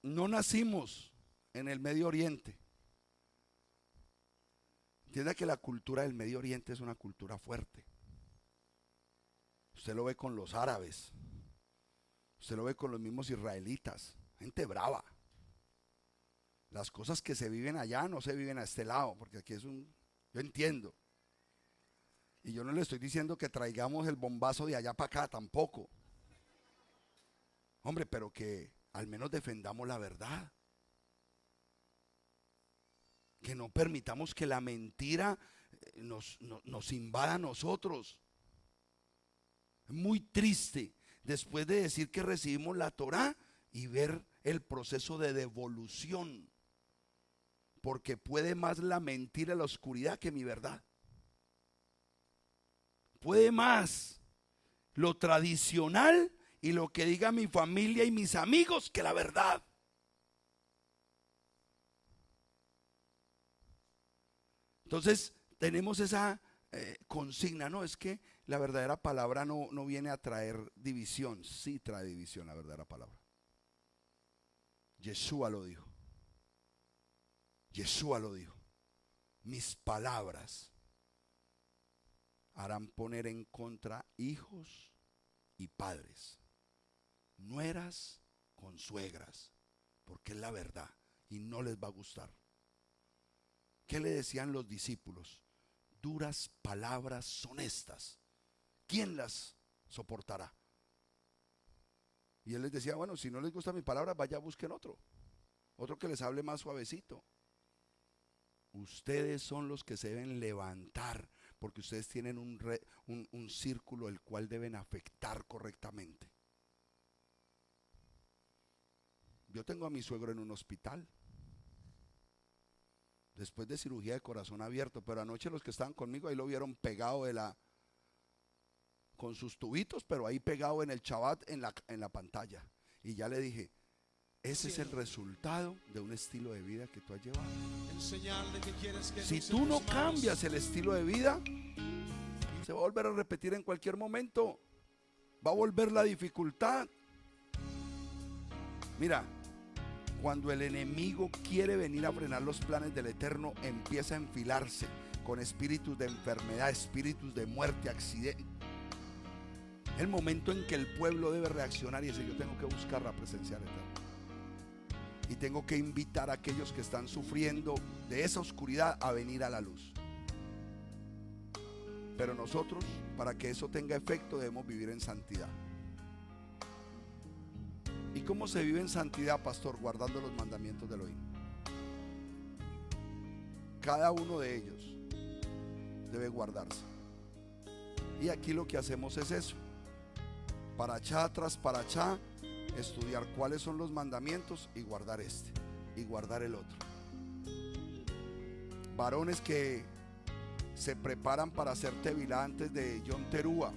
S1: no nacimos en el Medio Oriente. Entienda que la cultura del Medio Oriente es una cultura fuerte. Usted lo ve con los árabes, usted lo ve con los mismos israelitas. Gente brava. Las cosas que se viven allá no se viven a este lado, porque aquí es un... Yo entiendo. Y yo no le estoy diciendo que traigamos el bombazo de allá para acá, tampoco. Hombre, pero que al menos defendamos la verdad. Que no permitamos que la mentira nos invada a nosotros. Es muy triste después de decir que recibimos la Torá y ver el proceso de devolución, porque puede más la mentira y la oscuridad que mi verdad. Puede más lo tradicional y lo que diga mi familia y mis amigos que la verdad. Entonces tenemos esa consigna, no, es que La verdadera palabra no viene a traer división. Sí trae división la verdadera palabra. Yeshua lo dijo. Yeshua lo dijo. Mis palabras harán poner en contra hijos y padres, nueras con suegras, porque es la verdad y no les va a gustar. ¿Qué le decían los discípulos? Duras palabras son estas. ¿Quién las soportará? Y él les decía, bueno, si no les gusta mi palabra, vaya, busquen otro que les hable más suavecito. Ustedes son los que se deben levantar, porque ustedes tienen un círculo el cual deben afectar correctamente. Yo tengo a mi suegro en un hospital, después de cirugía de corazón abierto, pero anoche los que estaban conmigo ahí lo vieron pegado con sus tubitos, pero ahí pegado en el Shabbat en la pantalla. Y ya le dije, ese es el resultado de un estilo de vida que tú has llevado. Si tú no cambias el estilo de vida, se va a volver a repetir en cualquier momento. Va a volver la dificultad. Mira, cuando el enemigo quiere venir a frenar los planes del Eterno, empieza a enfilarse con espíritus de enfermedad, espíritus de muerte, accidente. El momento en que el pueblo debe reaccionar y decir, yo tengo que buscar la presencia del Eterno. Y tengo que invitar a aquellos que están sufriendo de esa oscuridad a venir a la luz. Pero nosotros, para que eso tenga efecto, debemos vivir en santidad. ¿Y cómo se vive en santidad, pastor? Guardando los mandamientos de Elohim. Cada uno de ellos debe guardarse. Y aquí lo que hacemos es eso. Parachá tras parachá, estudiar cuáles son los mandamientos y guardar este y guardar el otro. Varones que se preparan para hacer tevilá antes de Yom Teruah.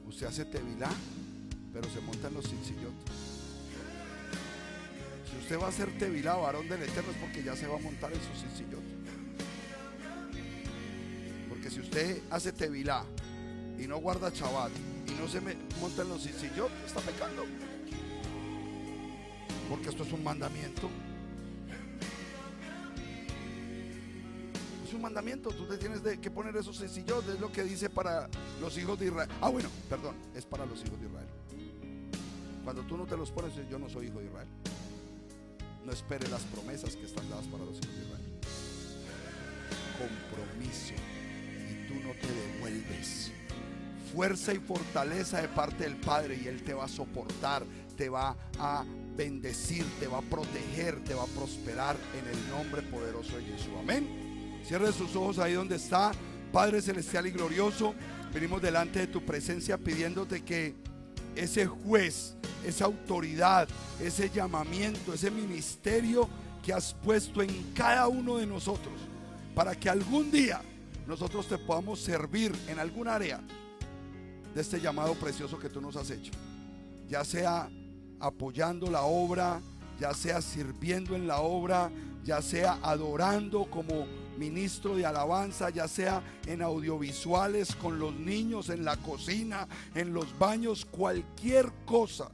S1: Usted hace tevilá, pero se monta en los silsillotes. Si usted va a hacer tevilá, varón del Eterno, es porque ya se va a montar en su silsillote. Porque si usted hace tevilá y no guarda Shabbat y no se monta en los silsillotes, está pecando. Porque esto es un mandamiento. Es un mandamiento. Tú te tienes que poner esos silsillotes. Es lo que dice para los hijos de Israel. Bueno, perdón, es para los hijos de Israel. Cuando tú no te los pones, yo no soy hijo de Israel. No espere las promesas que están dadas para los hijos de Israel. Compromiso. Y tú no te devuelves. Fuerza y fortaleza de parte del Padre, y Él te va a soportar, te va a bendecir, te va a proteger, te va a prosperar en el nombre poderoso de Jesús. Amén. Cierre sus ojos ahí donde está. Padre celestial y glorioso, venimos delante de tu presencia pidiéndote que ese juez, esa autoridad, ese llamamiento, ese ministerio que has puesto en cada uno de nosotros, para que algún día nosotros te podamos servir en algún área de este llamado precioso que tú nos has hecho, ya sea apoyando la obra, ya sea sirviendo en la obra, ya sea adorando como ministro de alabanza, ya sea en audiovisuales, con los niños, en la cocina, en los baños, cualquier cosa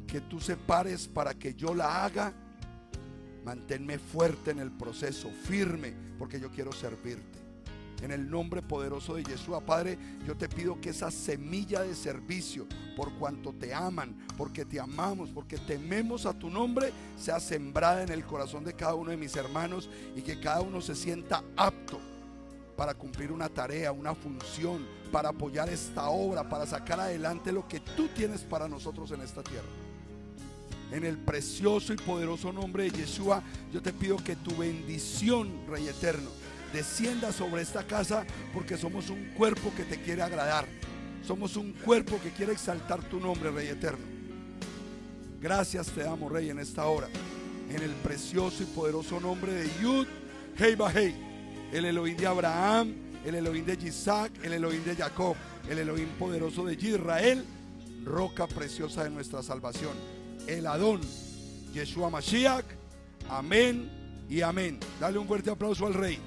S1: que tú separes para que yo la haga, manténme fuerte en el proceso, firme, porque yo quiero servirte. En el nombre poderoso de Yeshua, Padre, yo te pido que esa semilla de servicio, por cuanto te aman, porque te amamos, porque tememos a tu nombre, sea sembrada en el corazón de cada uno de mis hermanos, y que cada uno se sienta apto para cumplir una tarea, una función, para apoyar esta obra, para sacar adelante lo que tú tienes para nosotros en esta tierra. En el precioso y poderoso nombre de Yeshua, yo te pido que tu bendición, Rey Eterno, descienda sobre esta casa, porque somos un cuerpo que te quiere agradar. Somos un cuerpo que quiere exaltar tu nombre, Rey Eterno. Gracias te damos, Rey, en esta hora, en el precioso y poderoso nombre de Yud Hei Bahei, el Elohim de Abraham, el Elohim de Isaac, el Elohim de Jacob, el Elohim poderoso de Israel, roca preciosa de nuestra salvación, el Adón, Yeshua Mashiach. Amén y amén. Dale un fuerte aplauso al Rey.